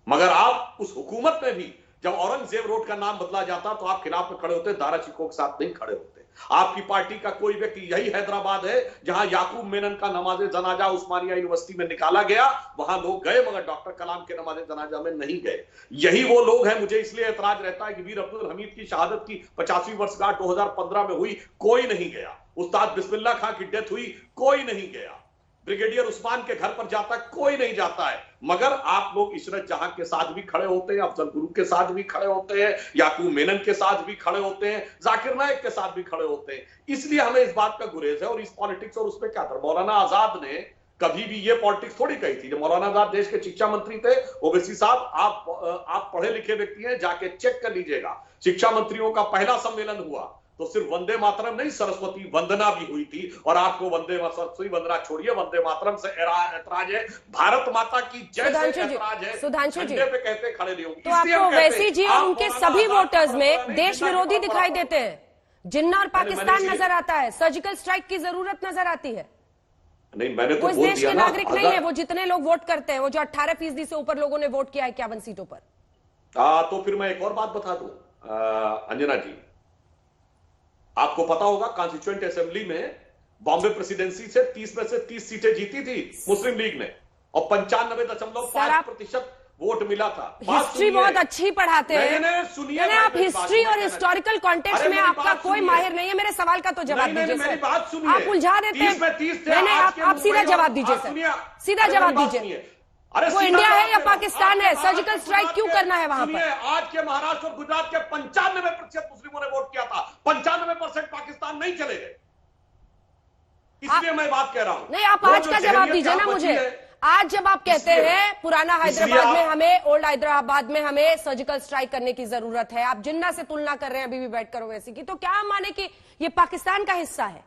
S5: मगर आप उस हुकूमत में भी जब औरंगजेब रोड का नाम बदला जाता तो आप खिलाफ में खड़े होते, दारा शिकोह के साथ नहीं खड़े होते। आपकी पार्टी का कोई व्यक्ति, यही हैदराबाद है जहां याकूब मेनन का नमाज़े जनाजा उस्मानिया यूनिवर्सिटी में निकाला गया, वहां लोग गए मगर डॉक्टर कलाम के नमाज़े जनाजा में नहीं गए। यही वो लोग हैं। मुझे इसलिए एतराज रहता है कि वीर अब्दुल हमीद की शहादत की 50वीं वर्षगांठ 2015 में हुई, कोई नहीं गया। उस्ताद बिस्मिल्लाह खां की डेथ हुई, कोई नहीं गया। ब्रिगेडियर उस्मान के घर पर जाता, कोई नहीं जाता है। मगर आप लोग इशरत जहां के साथ भी खड़े होते हैं, अफजल गुरु के साथ भी खड़े होते हैं, याकूब मेनन के साथ भी खड़े होते हैं, जाकिर नाइक के साथ भी खड़े होते हैं। इसलिए हमें इस बात का गुरेज है। और इस पॉलिटिक्स और उसमें क्या था, मौलाना आजाद ने कभी भी ये पॉलिटिक्स थोड़ी कही थी। जब मौलाना आजाद देश के शिक्षा मंत्री थे, ओवैसी साहब आप पढ़े लिखे व्यक्ति हैं, जाके चेक कर लीजिएगा। शिक्षा मंत्रियों का पहला सम्मेलन हुआ तो सिर्फ वंदे मातरम नहीं, सरस्वती वंदना भी हुई थी। और आपको सरस्वती वंदना छोड़िए, वंदे मातरम से ऐतराज है, भारत माता की जय से ऐतराज है,
S1: सुधांशु जी,
S5: झंडे पे कहते खड़े नहीं होंगे।
S1: तो आपको ओवैसी जी और उनके सभी वोटर्स में देश विरोधी दिखाई देते हैं। जिन्ना और पाकिस्तान नजर आता है, सर्जिकल स्ट्राइक की जरूरत नजर आती है।
S5: नहीं, मैंने तो
S1: वो इस
S5: बोल
S1: देश
S5: दिया
S1: के
S5: ना,
S1: नागरिक नहीं है। वो जितने लोग वोट करते हैं, वो जो 18% से ऊपर लोगों ने वोट किया 51 सीटों पर।
S5: तो फिर मैं एक और बात बता दूं अंजना जी, आपको पता होगा कॉन्स्टिट्यूएंट असेंबली में बॉम्बे प्रेसिडेंसी से 30 में से 30 सीटें जीती थी मुस्लिम लीग ने, और 95.5% वोट मिला था।
S1: हिस्ट्री बहुत अच्छी पढ़ाते हैं।
S5: सुनिए,
S1: आप हिस्ट्री और हिस्टोरिकल कॉन्टेक्स्ट में आपका कोई माहिर नहीं है। मेरे सवाल का तो जवाब दीजिए सर।
S5: मेरी बात सुनिए,
S1: आप उलझा देते हैं। नहीं, आप सीधा जवाब दीजिए सर, सीधा जवाब दीजिए। वो इंडिया है या पाकिस्तान है? सर्जिकल स्ट्राइक क्यों करना है वहां पर?
S5: आज के महाराष्ट्र और गुजरात के 95% मुस्लिमों ने वोट किया था, 95% पाकिस्तान नहीं चले गए। इसलिए मैं बात कह रहा हूं।
S1: नहीं, आप आज का जवाब दीजिए ना मुझे। आज जब आप कहते हैं पुराना हैदराबाद में हमें, ओल्ड हैदराबाद में हमें सर्जिकल स्ट्राइक करने की जरूरत है, आप जिन्ना से तुलना कर रहे हैं अभी भी बैठकर ओवैसी की, तो क्या हम माने कि ये पाकिस्तान का हिस्सा है,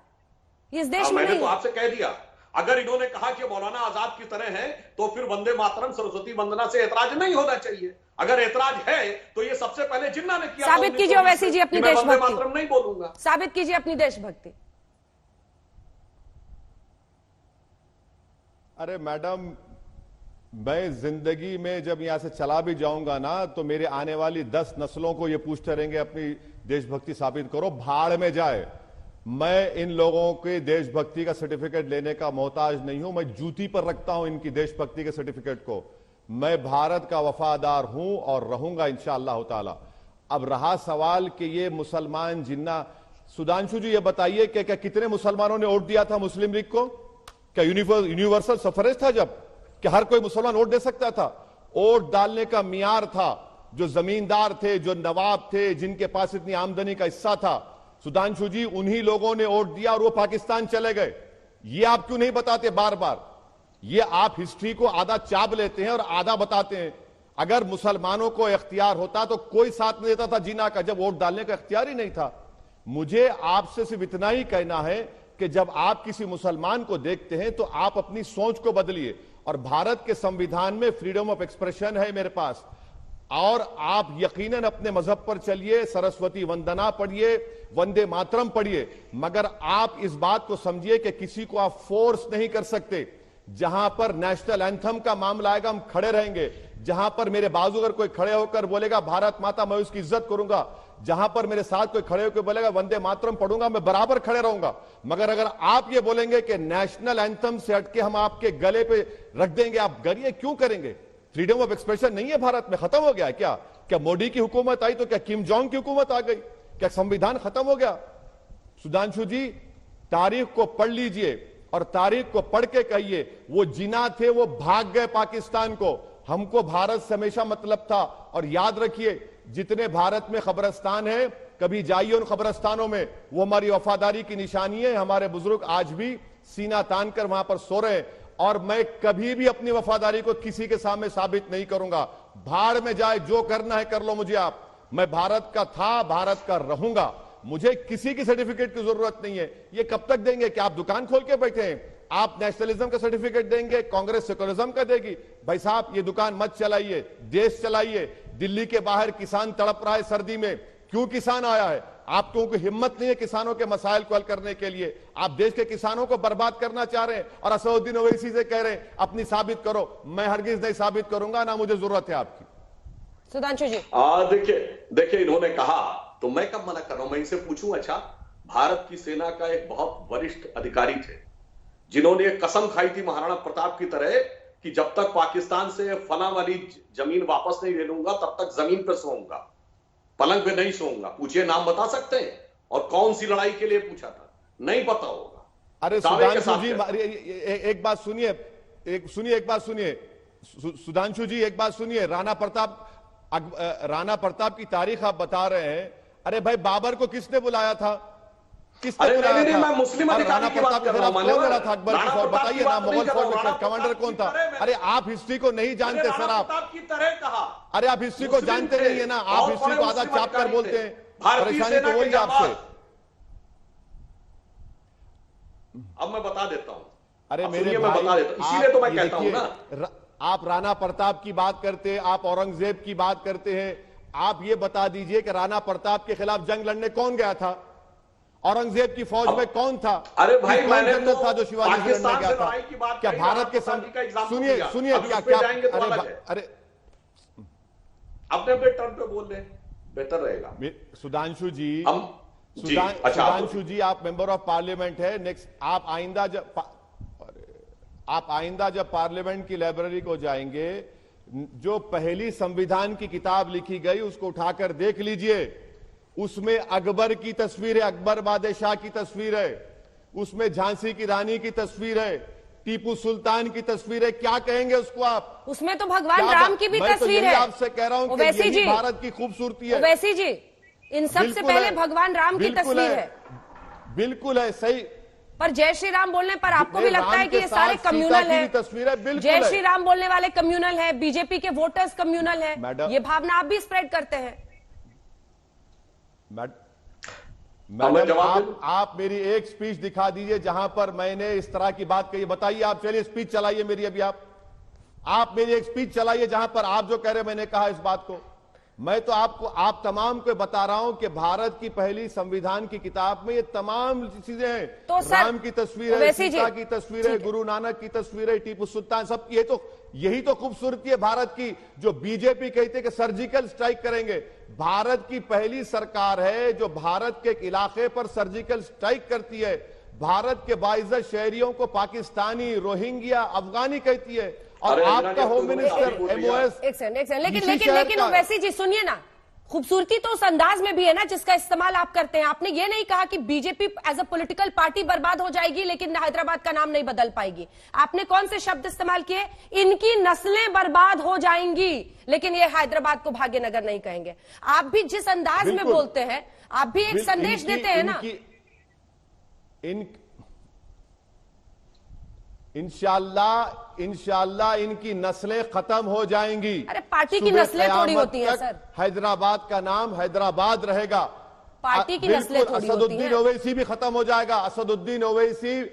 S1: इस देश में
S5: मैंने
S1: नहीं?
S5: तो आपसे कह दिया, अगर इन्होंने कहा कि मौलाना आजाद की तरह है, तो फिर वंदे मातरम सरस्वती वंदना से ऐतराज नहीं होना चाहिए। अगर ऐतराज है तो ये सबसे पहले जिन्ना ने किया।
S1: साबित कीजिए ओवैसी जी अपनी देशभक्ति।
S5: वंदे मातरम नहीं बोलूंगा।
S1: साबित कीजिए अपनी देशभक्ति।
S6: अरे मैडम, मैं जिंदगी में जब यहां से चला भी जाऊंगा ना, तो मेरे आने वाली 10 नस्लों को ये पूछते रहेंगे अपनी देशभक्ति साबित करो, भाड़ में जाए। मैं इन लोगों के देशभक्ति का सर्टिफिकेट लेने का मोहताज नहीं हूं। मैं जूती पर रखता हूं इनकी देशभक्ति के सर्टिफिकेट को। मैं भारत का वफादार हूं और रहूंगा इंशाअल्लाह ताला। अब रहा सवाल कि ये मुसलमान जिन्ना, सुधांशु जी ये बताइए कि क्या कितने मुसलमानों ने वोट दिया था मुस्लिम लीग को? क्या यूनिवर्सल सफरेज था जब कि हर कोई मुसलमान वोट दे सकता था? वोट डालने का मियार था जो जमींदार थे, जो नवाब थे, जिनके पास इतनी आमदनी का हिस्सा था। सुधांशु जी, उन्हीं लोगों ने वोट दिया और वो पाकिस्तान चले गए। ये आप क्यों नहीं बताते बार बार? ये आप हिस्ट्री को आधा चाप लेते हैं और आधा बताते हैं। अगर मुसलमानों को इख्तियार होता तो कोई साथ नहीं देता था जिन्ना का, जब वोट डालने का इख्तियार ही नहीं था। मुझे आपसे सिर्फ इतना ही कहना है कि जब आप किसी मुसलमान को देखते हैं तो आप अपनी सोच को बदलिए। और भारत के संविधान में फ्रीडम ऑफ एक्सप्रेशन है मेरे पास, और आप यकीनन अपने मजहब पर चलिए, सरस्वती वंदना पढ़िए, वंदे मातरम पढ़िए, मगर आप इस बात को समझिए कि किसी को आप फोर्स नहीं कर सकते। जहां पर नेशनल एंथम का मामला आएगा हम खड़े रहेंगे। जहां पर मेरे बाजू अगर कोई खड़े होकर बोलेगा भारत माता, मैं उसकी इज्जत करूंगा। जहां पर मेरे साथ कोई खड़े होकर बोलेगा वंदे मातरम पढ़ूंगा, मैं बराबर खड़े रहूंगा। मगर अगर आप ये बोलेंगे कि नेशनल एंथम से हटके हम आपके गले पे रख देंगे, आप गरिए क्यों करेंगे? फ्रीडम ऑफ एक्सप्रेशन नहीं है भारत में, खत्म हो गया है क्या? क्या मोदी की हुकूमत आई तो क्या किम जोंग की हुकूमत आ गई? क्या संविधान खत्म हो गया? सुधांशु जी, तारीख को पढ़ लीजिए और तारीख को पढ़ के कहिए वो जिन्ना थे, वो भाग गए पाकिस्तान को। हमको भारत से हमेशा मतलब था। और याद रखिए, जितने भारत में खबरस्तान है, कभी जाइए उन खबरस्तानों में, वो हमारी वफादारी की निशानी है। हमारे बुजुर्ग आज भी सीना तान कर वहां पर सो रहे हैं, और मैं कभी भी अपनी वफादारी को किसी के सामने साबित नहीं करूंगा। भाड़ में जाए, जो करना है कर लो मुझे आप। मैं भारत का था, भारत का रहूंगा। मुझे किसी की सर्टिफिकेट की जरूरत नहीं है। ये कब तक देंगे? कि आप दुकान खोल के बैठे हैं? आप नेशनलिज्म का सर्टिफिकेट देंगे, कांग्रेस सेकुलरिज्म का देगी? भाई साहब, ये दुकान मत चलाइए, देश चलाइए। दिल्ली के बाहर किसान तड़प रहा है सर्दी में, क्यों किसान आया है? आपको कोई हिम्मत नहीं है किसानों के मसाइल को हल करने के लिए। आप देश के किसानों को बर्बाद करना चाह रहे हैं, और असदुद्दीन ओवैसी से कह रहे हैं अपनी साबित करो। मैं हरगिज नहीं साबित करूंगा, ना मुझे जरूरत है आपकी।
S1: सुधांशु जी,
S5: देखिए इन्होंने कहा तो मैं कब मना कर रहा हूं? मैं इनसे पूछूं, अच्छा, भारत की सेना का एक बहुत वरिष्ठ अधिकारी थे जिन्होंने एक कसम खाई थी महाराणा प्रताप की तरह कि जब तक पाकिस्तान से फला वाली जमीन वापस नहीं ले लूंगा तब तक जमीन पर सोऊंगा, पलंग पे नहीं सोऊंगा। पूछिए, नाम बता सकते हैं? और कौन सी लड़ाई के लिए पूछा था? नहीं पता होगा।
S6: अरे सुधांशु जी, एक बात सुनिए, एक बात सुनिए। सुधांशु जी एक बात सुनिए, राणा प्रताप की तारीख आप बता रहे हैं। अरे भाई बाबर को किसने बुलाया था? किसने बुलाया था?
S5: मैं मुस्लिम
S6: राणा प्रताप के खिलाफ कौन लड़ा था अकबर की फौज? बताइए ना, मुगल फौज में कमांडर कौन था? अरे आप हिस्ट्री को नहीं जानते सर, आप
S5: की तरह कहा।
S6: अरे आप हिस्ट्री को जानते नहीं है ना, आप हिस्ट्री को आधा चाप कर बोलते हैं। परेशानी तो वही है आपसे।
S5: अब मैं बता देता हूं।
S6: अरे मेरे
S5: मैं बता देता हूं, इसीलिए तो मैं कहता हूं ना।
S6: आप राणा प्रताप की बात करते हैं, आप औरंगजेब की बात करते हैं। आप ये बता दीजिए कि राणा प्रताप के खिलाफ जंग लड़ने कौन गया था? औरंगजेब की फौज में कौन था?
S5: अरे भाई मैंने
S6: तो था जो शिवाजी से लड़ने गया था। क्या भारत के सुनिए क्या अरे
S5: अपने टर्म पे बोल रहे बेहतर रहेगा।
S6: सुधांशु जी,
S5: सुधांशु
S6: जी आप मेंबर ऑफ पार्लियामेंट है। नेक्स्ट आप आइंदा जब पार्लियामेंट की लाइब्रेरी को जाएंगे, जो पहली संविधान की किताब लिखी गई उसको उठाकर देख लीजिए। उसमें अकबर की तस्वीर है, अकबर बादशाह की तस्वीर है, उसमें झांसी की रानी की तस्वीर है, टीपू सुल्तान की तस्वीर है। क्या कहेंगे उसको आप?
S1: उसमें तो भगवान राम की भी तस्वीर है।
S6: आपसे कह रहा हूं कि यही भारत की खूबसूरती है।
S1: ओवैसी जी, इन सबसे पहले भगवान राम की तस्वीर है।
S6: बिल्कुल है, सही।
S1: पर जय श्री राम बोलने पर आपको भी लगता है कि ये सारे कम्युनल है?
S6: तस्वीर है, बिल्कुल।
S1: जय श्री राम बोलने वाले कम्युनल है, बीजेपी के वोटर्स कम्युनल है, ये भावना आप भी स्प्रेड करते हैं।
S6: मैडम आप मेरी एक स्पीच दिखा दीजिए जहां पर मैंने इस तरह की बात कही। बताइए आप, चलिए स्पीच चलाइए मेरी अभी। आप मेरी एक स्पीच चलाइए जहां पर आप जो कह रहे मैंने कहा इस बात को। मैं तो आप तमाम को बता रहा हूं कि भारत की पहली संविधान की किताब में ये तमाम चीजें हैं।
S1: तो
S6: राम की तस्वीर है, सीता की तस्वीर है, गुरु नानक की तस्वीर है, टीपू सुल्तान, सब यही तो खूबसूरती है भारत की। जो बीजेपी कहते हैं कि सर्जिकल स्ट्राइक करेंगे, भारत की पहली सरकार है जो भारत के एक इलाके पर सर्जिकल स्ट्राइक करती है। भारत के बाइज्जत शहरियों को पाकिस्तानी, रोहिंग्या, अफगानी कहती है। और आपका होम मिनिस्टर MOS।
S1: एक सेकंड, लेकिन ओवैसी जी सुनिए ना, खूबसूरती तो उस अंदाज में भी है ना जिसका इस्तेमाल आप करते हैं। आपने ये नहीं कहा कि BJP as a political party बर्बाद हो जाएगी लेकिन हैदराबाद का नाम नहीं बदल पाएगी। आपने कौन से शब्द इस्तेमाल किए? इनकी नस्लें बर्बाद हो जाएंगी लेकिन ये हैदराबाद को भाग्यनगर नहीं कहेंगे। आप भी जिस अंदाज में बोलते हैं, आप भी एक संदेश देते हैं ना। इंशाअल्लाह इनकी नस्लें खत्म हो जाएंगी। अरे पार्टी की नस्लें थोड़ी होती हैं सर।
S6: हैदराबाद का नाम हैदराबाद रहेगा।
S1: पार्टी की नस्लें थोड़ी होती हैं।
S6: असदुद्दीन ओवैसी भी खत्म हो जाएगा। असदुद्दीन ओवैसी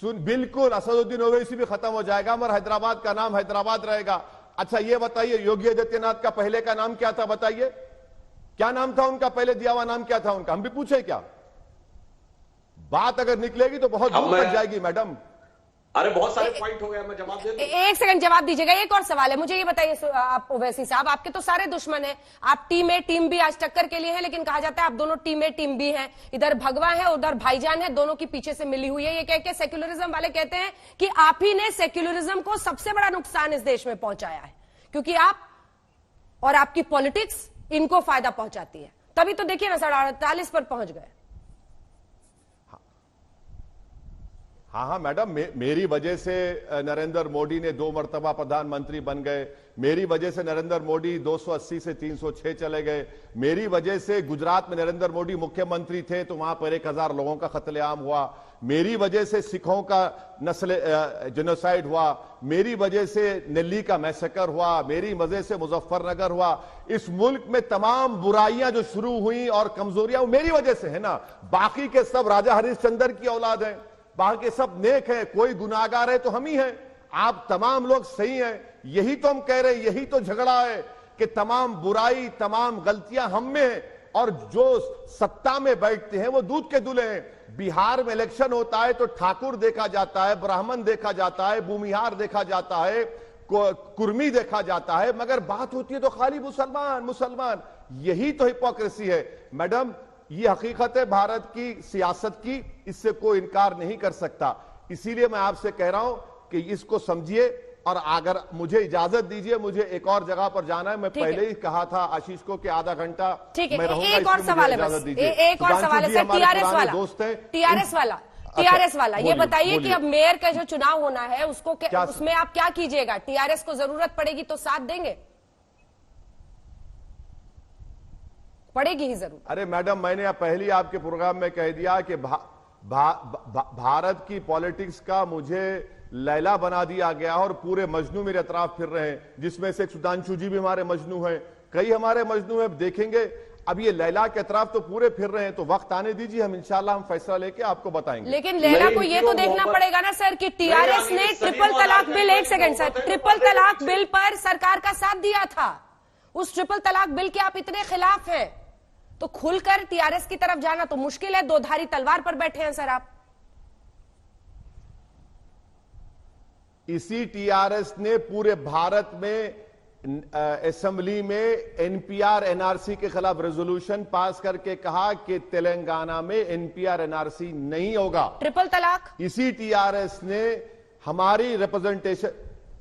S6: बिल्कुल, असदुद्दीन ओवैसी भी खत्म हो जाएगा, मगर हैदराबाद का नाम हैदराबाद रहेगा। अच्छा ये बताइए, योगी आदित्यनाथ का पहले का नाम क्या था? बताइए क्या नाम था उनका? पहले दिया हुआ नाम क्या था उनका? हम भी पूछे क्या? बात अगर निकलेगी तो बहुत दूर तक जाएगी मैडम।
S5: अरे बहुत सारे पॉइंट हो गए, मैं जवाब दे दूं।
S1: एक सेकंड जवाब दीजिएगा। एक और सवाल है, मुझे ये बताइए आप ओवैसी साहब, आपके तो सारे दुश्मन हैं। आप टीम ए टीम बी आज टक्कर के लिए हैं, लेकिन कहा जाता है आप दोनों टीम ए टीम बी हैं। इधर भगवा है उधर भाईजान है, दोनों की पीछे से मिली हुई है। ये कह के सेक्युलरिज्म वाले कहते हैं कि आप ही ने सेक्युलरिज्म को सबसे बड़ा नुकसान इस देश में पहुंचाया है, क्योंकि आप और आपकी पॉलिटिक्स इनको फायदा पहुंचाती है। तभी तो देखिए ना 48 पर पहुंच गए।
S6: हाँ मैडम, मेरी वजह से नरेंद्र मोदी ने 2 मरतबा प्रधानमंत्री बन गए। मेरी वजह से नरेंद्र मोदी 280 से 306 चले गए। मेरी वजह से गुजरात में नरेंद्र मोदी मुख्यमंत्री थे तो वहां पर 1000 लोगों का कत्लेआम हुआ। मेरी वजह से सिखों का नस्ल जेनोसाइड हुआ। मेरी वजह से दिल्ली का मैसेकर हुआ। मेरी वजह से मुजफ्फरनगर हुआ। इस मुल्क में तमाम बुराइयां जो शुरू हुई और कमजोरियां मेरी वजह से है ना। बाकी के सब राजा हरिश्चंद्र की औलाद हैं, बाकी सब नेक हैं, कोई गुनाहगार है तो हम ही हैं। आप तमाम लोग सही हैं, यही तो हम कह रहे हैं। यही तो झगड़ा है कि तमाम बुराई, तमाम गलतियां हम में हैं और जो सत्ता में बैठते हैं वो दूध के दूल्हे हैं। बिहार में इलेक्शन होता है तो ठाकुर देखा जाता है, ब्राह्मण देखा जाता है, भूमिहार देखा जाता है, कुर्मी देखा जाता है, मगर बात होती है तो खाली मुसलमान मुसलमान। यही तो हिपोक्रेसी है मैडम। ये हकीकत है भारत की सियासत की, इससे कोई इनकार नहीं कर सकता। इसीलिए मैं आपसे कह रहा हूं कि इसको समझिए। और अगर मुझे इजाजत दीजिए, मुझे एक और जगह पर जाना है। मैं पहले ही कहा था आशीष को कि आधा घंटा मैं रहूंगा।
S1: एक और सवाल है बस, एक और सवाल है सर। टीआरएस वाला, टीआरएस वाला, ये
S6: बोलिए,
S1: बताइए कि
S6: बोलिए।
S1: अब मेयर का जो चुनाव होना है उसको
S6: क्या-
S1: उसमें आप क्या कीजिएगा? टीआरएस को जरूरत पड़ेगी तो साथ देंगे? पड़ेगी ही जरूर।
S6: अरे मैडम, मैंने पहले आपके प्रोग्राम में कह दिया कि भारत की पॉलिटिक्स का मुझे लैला बना दिया गया और पूरे मजनू मेरे अतराफ फिर रहे हैं, जिसमें से सुधांशु जी भी हमारे मजनू हैं, कई हमारे मजनू हैं। देखेंगे अब ये लैला के अतराफ तो पूरे फिर रहे हैं, तो वक्त आने दीजिए, हम इंशाल्लाह हम फैसला लेके आपको बताएंगे।
S1: लेकिन लैला को ये तो देखना पड़ेगा ना सर कि टीआरएस ने ट्रिपल तलाक बिल, एक सेकंड सर, ट्रिपल तलाक बिल पर सरकार का साथ दिया था। उस ट्रिपल तलाक बिल के आप इतने खिलाफ हैं तो खुलकर टीआरएस की तरफ जाना तो मुश्किल है। दो धारी तलवार पर बैठे हैं सर आप।
S6: इसी टीआरएस ने पूरे भारत में असेंबली में एनपीआर एनआरसी के खिलाफ रेजोल्यूशन पास करके कहा कि तेलंगाना में एनपीआर एनआरसी नहीं होगा।
S1: ट्रिपल तलाक,
S6: इसी टीआरएस ने हमारी रिप्रेजेंटेशन,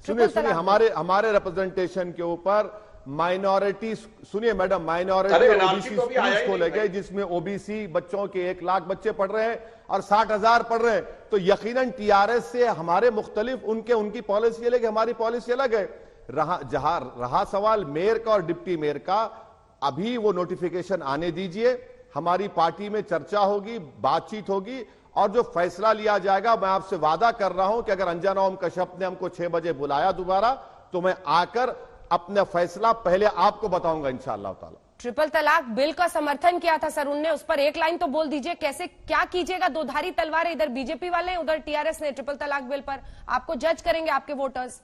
S6: सुनिए हमारे रिप्रेजेंटेशन के ऊपर माइनॉरिटी, सुनिए मैडम, माइनॉरिटी और ओबीसी स्कूल्स खोले गए जिसमें ओबीसी बच्चों के 1 लाख बच्चे पढ़ रहे हैं और 60,000 पढ़ रहे हैं। तो यकीनन टीआरएस से हमारे मुख्तलिफ उनकी पॉलिसी अलग है, हमारी पॉलिसी अलग है। जहां रहा सवाल मेयर का और डिप्टी मेयर का, अभी वो नोटिफिकेशन आने दीजिए, हमारी पार्टी में चर्चा होगी, बातचीत होगी और जो फैसला लिया जाएगा, मैं आपसे वादा कर रहा हूं कि अगर अंजना ओम कश्यप ने हमको 6 बजे बुलाया दोबारा तो मैं आकर अपना फैसला पहले आपको बताऊंगा इंशाअल्लाह ताला।
S1: ट्रिपल तलाक बिल का समर्थन किया था सर उनने, उस पर एक लाइन तो बोल दीजिए, कैसे क्या कीजिएगा? दो धारी तलवार, इधर बीजेपी वाले उधर टीआरएस ने ट्रिपल तलाक बिल पर, आपको जज करेंगे आपके वोटर्स।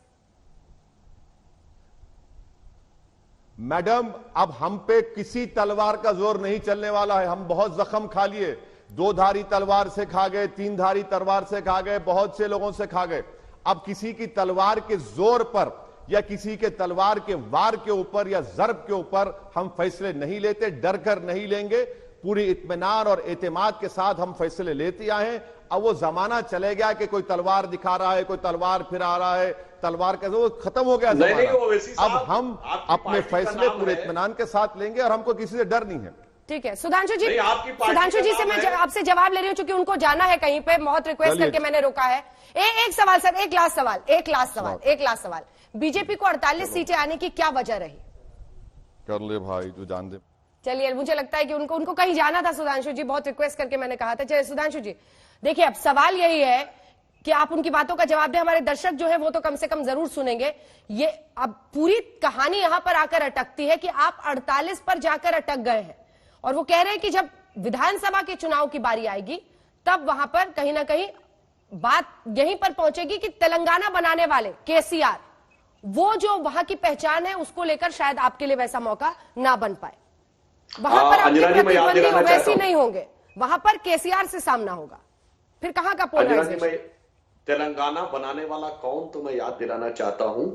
S6: मैडम, अब हम पे किसी तलवार का जोर नहीं चलने वाला है। हम बहुत जख्म खा लिए, 2 धारी तलवार से खा गए, 3 धारी तलवार से खा गए, बहुत से लोगों से खा गए। अब किसी की तलवार के जोर पर या किसी के तलवार के वार के ऊपर या जर्ब के ऊपर हम फैसले नहीं लेते, डर कर नहीं लेंगे। पूरी इत्मीनान और एतमाद के साथ हम फैसले लेते आए हैं। अब वो जमाना चले गया कि कोई तलवार दिखा रहा है, कोई तलवार फिरा रहा है, तलवार का वो खत्म हो गया जमाना। अब हम अपने फैसले पूरे इत्मीनान के साथ लेंगे और हमको किसी से डर नहीं है।
S1: ठीक है सुधांशु जी, सुधांशु जी से मैं आपसे जवाब ले रही हूं क्योंकि उनको जाना है कहीं पे, बहुत रिक्वेस्ट करके मैंने रोका है। एक सवाल सर, एक लास्ट सवाल, बीजेपी को 48 सीटें आने की क्या वजह रही?
S6: कर ले भाई, तू जान दे।
S1: चलिए, मुझे लगता है कि उनको कहीं जाना था सुधांशु जी, बहुत रिक्वेस्ट करके मैंने कहा था। चलिए सुधांशु जी, देखिए अब सवाल यही है कि आप उनकी बातों का जवाब दें, हमारे दर्शक जो है वो तो कम से कम जरूर सुनेंगे। ये अब पूरी कहानी यहां पर आकर अटकती है कि आप 48 पर जाकर अटक गए हैं और वो कह रहे हैं कि जब विधानसभा के चुनाव की बारी आएगी तब वहां पर कहीं ना कहीं बात यहीं पर पहुंचेगी कि तेलंगाना बनाने वाले केसीआर, वो जो वहां की पहचान है उसको लेकर शायद आपके लिए वैसा मौका ना बन पाए। वहां पर आपके प्रतिद्वंदी वैसी नहीं होंगे, वहां पर केसीआर से सामना होगा। फिर कहां का पोलराइजेशन?
S5: तेलंगाना बनाने वाला कौन, तो मैं याद दिलाना चाहता हूं,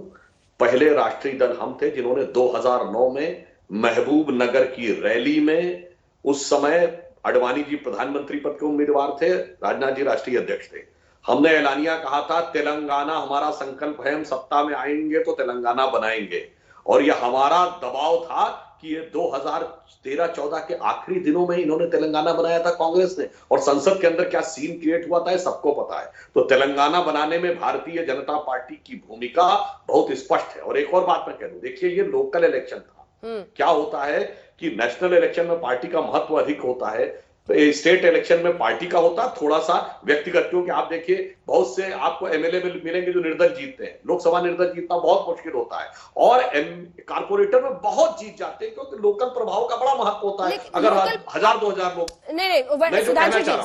S5: पहले राष्ट्रीय दल हम थे जिन्होंने 2009 में महबूब नगर की रैली में, उस समय अडवाणी जी प्रधानमंत्री पद के उम्मीदवार थे, राजनाथ जी राष्ट्रीय अध्यक्ष थे, हमने ऐलानिया कहा था तेलंगाना हमारा संकल्प है, हम सत्ता में आएंगे तो तेलंगाना बनाएंगे। और यह हमारा दबाव था कि ये 2013-14 के आखिरी दिनों में इन्होंने तेलंगाना बनाया था कांग्रेस ने, और संसद के अंदर क्या सीन क्रिएट हुआ था ये सबको पता है। तो तेलंगाना बनाने में भारतीय जनता पार्टी की भूमिका बहुत स्पष्ट है। और एक और बात मैं कह दूं, देखिए ये लोकल इलेक्शन था, क्या होता है कि नेशनल इलेक्शन में पार्टी का महत्व अधिक होता है, स्टेट इलेक्शन में पार्टी का होता थोड़ा सा व्यक्तिगत, क्योंकि आप देखिए बहुत से आपको एमएलए मिलेंगे जो निर्दल जीतते हैं, लोकसभा निर्दल जीतना बहुत मुश्किल होता है, और कारपोरेटर में बहुत जीत जाते हैं क्योंकि लोकल प्रभाव का बड़ा महत्व होता है। अगर 1000-2000 लोग
S1: नहीं,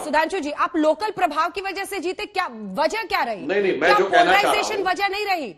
S1: सुधांशु जी आप लोकल प्रभाव की वजह से जीते, क्या वजह क्या रही?
S5: नहीं, मैं जो कहना चाह रहा हूं,
S1: वजह नहीं रही।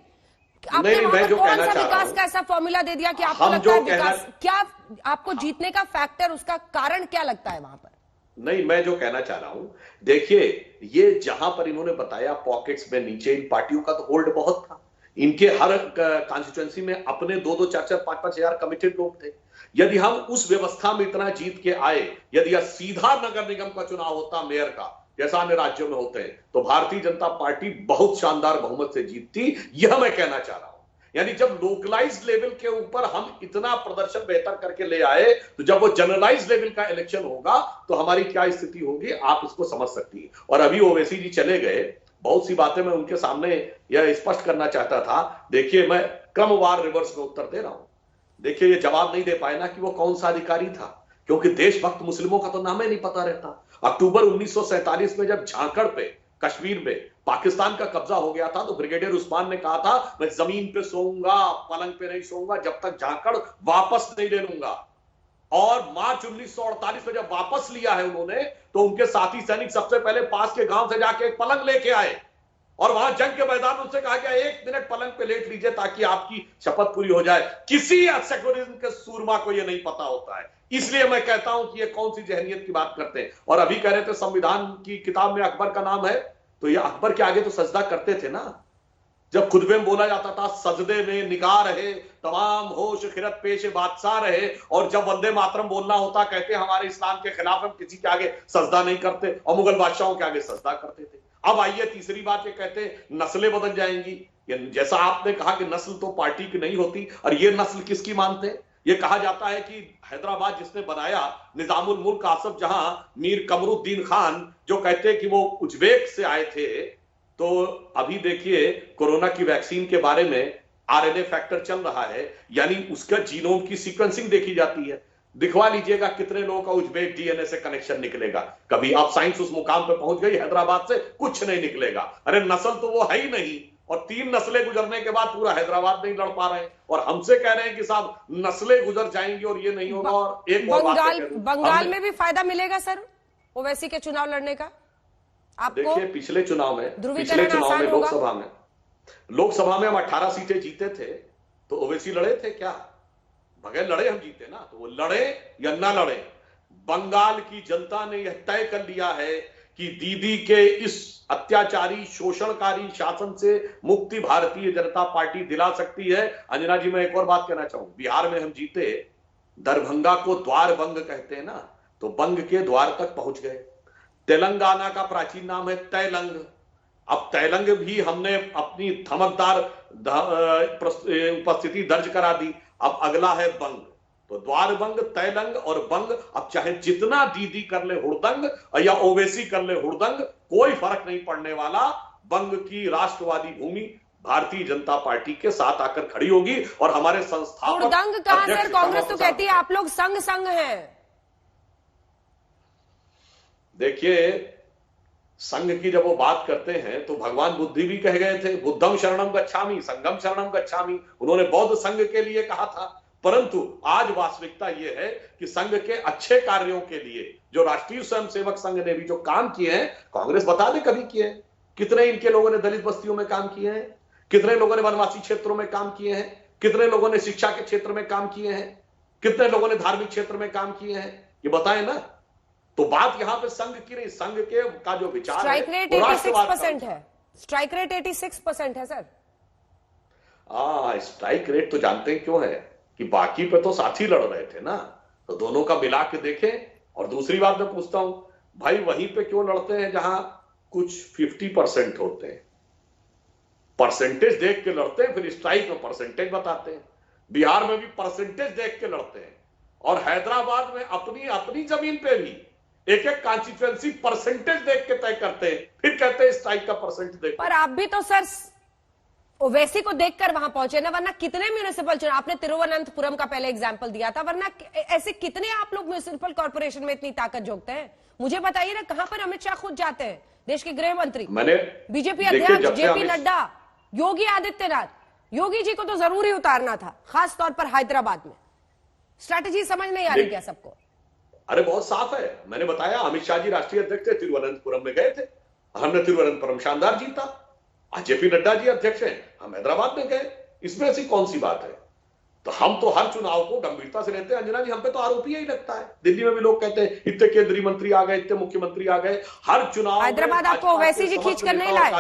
S5: नहीं, मैं जो कहना चाह रहा हूं,
S1: विकास का ऐसा फॉर्मूला दे दिया कि आपको लगता है विकास, क्या आपको जीतने का फैक्टर, उसका कारण क्या लगता है वहां पर?
S5: नहीं, मैं जो कहना चाह रहा हूं, देखिए ये जहां पर इन्होंने बताया पॉकेट्स में नीचे, इन पार्टियों का तो होल्ड बहुत था, इनके हर कॉन्स्टिट्यूएंसी में अपने 2-2, 4-4, 5-5 हजार कमिटेड लोग थे। यदि हम उस व्यवस्था में इतना जीत के आए, यदि यह सीधा नगर निगम का चुनाव होता मेयर का, जैसा अन्य राज्यों में होते हैं, तो भारतीय जनता पार्टी बहुत शानदार बहुमत से जीतती। यह मैं कहना चाह रहा हूं, यानी जब लोकलाइज्ड लेवल के ऊपर हम इतना प्रदर्शन बेहतर करके ले आए, तो जब वो जनरलाइज्ड लेवल का इलेक्शन होगा तो हमारी क्या स्थिति होगी, आप इसको समझ सकती है। और अभी ओवैसी जी चले गए, बहुत सी बातें मैं उनके सामने यह स्पष्ट करना चाहता था। देखिए, मैं क्रमवार रिवर्स में उत्तर दे रहा हूं। देखिए, ये जवाब नहीं दे पाए ना कि वो कौन सा अधिकारी था, क्योंकि देशभक्त मुस्लिमों का तो नाम ही नहीं पता रहता। अक्टूबर 1947 में जब झांकड़ पे, कश्मीर में पाकिस्तान का कब्जा हो गया था, तो ब्रिगेडियर उस्मान ने कहा था, मैं जमीन पे सोऊंगा, पलंग पे नहीं सोऊंगा जब तक झांकड़ वापस नहीं ले लूंगा। और मार्च 1948 में जब वापस लिया है उन्होंने, तो उनके साथी सैनिक सबसे पहले पास के गांव से जाके एक पलंग लेके आए और वहां जंग के मैदान में उनसे कहा गया, 1 मिनट पलंग पे लेट लीजिए ताकि आपकी शपथ पूरी हो जाए। किसी सेक्युलरिज्म के सूरमा को यह नहीं पता होता है। इसलिए मैं कहता हूं कि ये कौन सी जहनियत की बात करते हैं। और अभी कह रहे थे संविधान की किताब में अकबर का नाम है, तो ये अकबर के आगे तो सजदा करते थे ना। जब खुतबे में बोला जाता था, सजदे में निगाह रहे तमाम होश खिरत पेश बादशाह रहे, और जब वंदे मातरम बोलना होता, कहते हमारे इस्लाम के खिलाफ हम किसी के आगे सजदा नहीं करते, और मुगल बादशाहों के आगे सजदा करते थे। अब आइए तीसरी बात, ये कहते नस्लें बदल जाएंगी। जैसा आपने कहा कि नस्ल तो पार्टी की नहीं होती, और ये नस्ल किसकी मानते हैं? ये कहा जाता है कि हैदराबाद जिसने बनाया, निजामुल मुल्क आसफ जहां, मीर कमरुद्दीन खान, जो कहते हैं कि वो उज्बेक से आए थे। तो अभी देखिए, कोरोना की वैक्सीन के बारे में आरएनए फैक्टर चल रहा है, यानी उसका जीनोम की सीक्वेंसिंग देखी जाती है। दिखवा लीजिएगा कितने लोगों का उज्बेक डीएनए से कनेक्शन निकलेगा। कभी अब साइंस उस मुकाम पे पहुंच गई, हैदराबाद से कुछ नहीं निकलेगा। अरे नस्ल तो वो है ही नहीं, और 3 नस्लें गुजरने के बाद पूरा हैदराबाद नहीं लड़ पा रहे हैं, और हमसे कह रहे हैं कि साहब नस्लें गुजर जाएंगी और ये नहीं होगा। और एक और बात,
S1: बंगाल में भी फायदा मिलेगा सर ओवैसी के चुनाव लड़ने का आपको?
S5: देखिए, पिछले चुनाव में लोकसभा में हम 18 सीटें जीते थे, तो ओवैसी लड़े थे क्या? बगैर लड़े हम जीते ना। तो वो लड़े या ना लड़े, बंगाल की जनता ने यह तय कर लिया है कि दीदी के इस अत्याचारी शोषणकारी शासन से मुक्ति भारतीय जनता पार्टी दिला सकती है। अंजना जी, मैं एक और बात कहना चाहूं, बिहार में हम जीते, दरभंगा को द्वार बंग कहते हैं ना, तो बंग के द्वार तक पहुंच गए। तेलंगाना का प्राचीन नाम है तैलंग। अब तैलंग भी हमने अपनी धमकदार उपस्थिति दर्ज करा दी। अब अगला है बंग। तो द्वार बंग, तैलंग और बंग, अब चाहे जितना दीदी कर ले हुड़दंग या ओवैसी कर ले हुड़दंग, कोई फर्क नहीं पड़ने वाला। बंग की राष्ट्रवादी भूमि भारतीय जनता पार्टी के साथ आकर खड़ी होगी, और हमारे संस्थापक
S1: हुड़दंग कहां सर? कांग्रेस तो कहती है आप लोग संग संग हैं।
S5: देखिए, संघ की जब वो बात करते हैं तो भगवान बुद्ध भी कह गए थे, बुद्धम शरणम गच्छामि संघम शरणम गच्छामि। उन्होंने बौद्ध संघ के लिए कहा था। परंतु आज वास्तविकता यह है कि संघ के अच्छे कार्यों के लिए जो राष्ट्रीय स्वयंसेवक संघ ने भी जो काम किए हैं, कांग्रेस बता दे कभी किए हैं। कितने इनके लोगों ने दलित बस्तियों में काम किए हैं, कितने लोगों ने वनवासी क्षेत्रों में काम किए हैं, कितने लोगों ने शिक्षा के क्षेत्र में काम किए हैं, कितने लोगों ने धार्मिक क्षेत्र में काम किए हैं, ये बताएं ना। तो बात यहां पे संघ की नहीं, संघ के का जो विचार है,
S1: स्ट्राइक रेट 86% है। स्ट्राइक रेट 86% है सर।
S5: स्ट्राइक रेट तो जानते हैं क्यों है कि बाकी पे तो साथी लड़ रहे थे ना, तो दोनों का मिला के देखें। और दूसरी बात मैं पूछता हूं, भाई वहीं पे क्यों लड़ते हैं जहां कुछ 50% होते हैं? परसेंटेज देख के लड़ते हैं, फिर स्ट्राइक में परसेंटेज बताते हैं। बिहार में भी परसेंटेज देख के लड़ते हैं, और हैदराबाद में अपनी अपनी जमीन पे भी एक एक कॉन्स्टिट्यूएंसी परसेंटेज देख के तय करते हैं, फिर कहते हैं स्ट्राइक का परसेंट देख।
S1: पर आप भी तो सर ओवैसी को देखकर वहां पहुंचे ना, वरना कितने म्यूनिसिपल चुनाव, आपने तिरुवनंतपुरम का पहले एग्जांपल दिया था, वरना ऐसे कितने आप लोग म्यूनिसिपल कॉर्पोरेशन में इतनी ताकत झोंकते हैं? मुझे बताइए ना, कहां पर अमित शाह खुद जाते हैं, देश के गृह मंत्री, बीजेपी अध्यक्ष जेपी नड्डा, योगी आदित्यनाथ। योगी जी को तो जरूर ही उतारना था, खास तौर पर हैदराबाद में। स्ट्रैटेजी समझ नहीं आ रही क्या सबको?
S5: अरे बहुत साफ है, मैंने बताया, अमित शाह जी राष्ट्रीय अध्यक्ष थे, तिरुवनंतपुरम में गए थे, हमने तिरुवनंतपुरम शानदार जीता। आज जेपी नड्डा जी अध्यक्ष हैं, हम हैदराबाद में गए, इसमें ऐसी कौन सी बात है? तो हम तो हर चुनाव को गंभीरता से लेते हैं। अंजना जी, हम पे तो आरोपी ही लगता है। दिल्ली में भी लोग कहते हैं इतने केंद्रीय मंत्री आ गए, इतने मुख्यमंत्री आ गए, हर चुनाव।
S1: हैदराबाद आपको ओवैसी जी खींच कर नहीं लाए?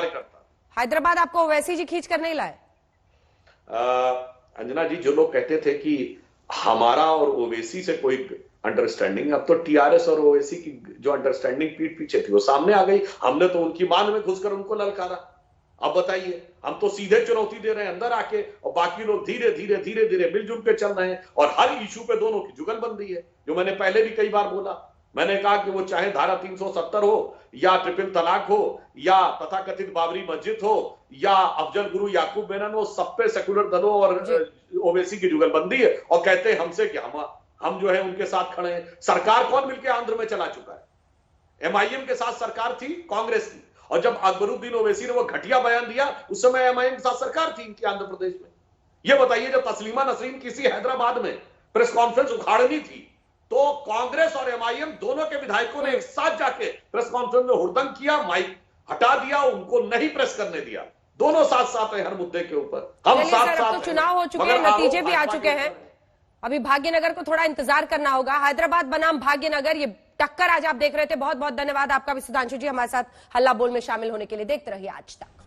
S1: हैदराबाद आपको ओवैसी जी खींच कर नहीं लाए?
S5: अंजना जी, जो लोग कहते थे कि हमारा और ओवैसी से कोई अंडरस्टैंडिंग, अब तो टीआरएस और ओवैसी की जो अंडरस्टैंडिंग पीठ पीछे थी वो सामने आ गई। हमने तो उनकी मान में घुसकर उनको ललकारा। अब बताइए, हम तो सीधे चुनौती दे रहे हैं अंदर आके, और बाकी लोग धीरे धीरे धीरे धीरे मिलजुल के चल रहे हैं, और हर इशू पे दोनों की जुगलबंदी है। जो मैंने पहले भी कई बार बोला, मैंने कहा कि वो चाहे धारा 370 हो या ट्रिपल तलाक हो या तथाकथित बाबरी मस्जिद हो या अफजल गुरु याकूब मेनन हो, सब पे सेकुलर दलों और ओवैसी की जुगलबंदी है, और कहते हैं हमसे कि हम जो है उनके साथ खड़े हैं। सरकार कौन मिलकर आंध्र में चला चुका है? एमआईएम के साथ सरकार थी कांग्रेस की, और जब अकबरुद्दीन ओवैसी ने वो घटिया बयान दिया, उस समय एमआईएम के साथ सरकार थी इनकी आंध्र प्रदेश में। ये बताइए, जब तस्लीमा नसरीन किसी हैदराबाद में प्रेस कॉन्फ्रेंस उखाड़नी थी, तो कांग्रेस और एमआईएम दोनों के विधायकों ने एक साथ जाके प्रेस कॉन्फ्रेंस में हुड़दंग किया, माइक हटा दिया, उनको नहीं प्रेस करने दिया। दोनों साथ साथ है हर मुद्दे के ऊपर, हम साथ साथ हैं।
S1: चुनाव हो चुके हैं, नतीजे भी आ चुके हैं, अभी भाग्यनगर को थोड़ा इंतजार करना होगा। हैदराबाद बनाम भाग्यनगर, ये टक्कर आज आप देख रहे थे। बहुत बहुत धन्यवाद आपका भी सुधांशु जी, हमारे साथ हल्ला बोल में शामिल होने के लिए। देखते रहिए आज तक।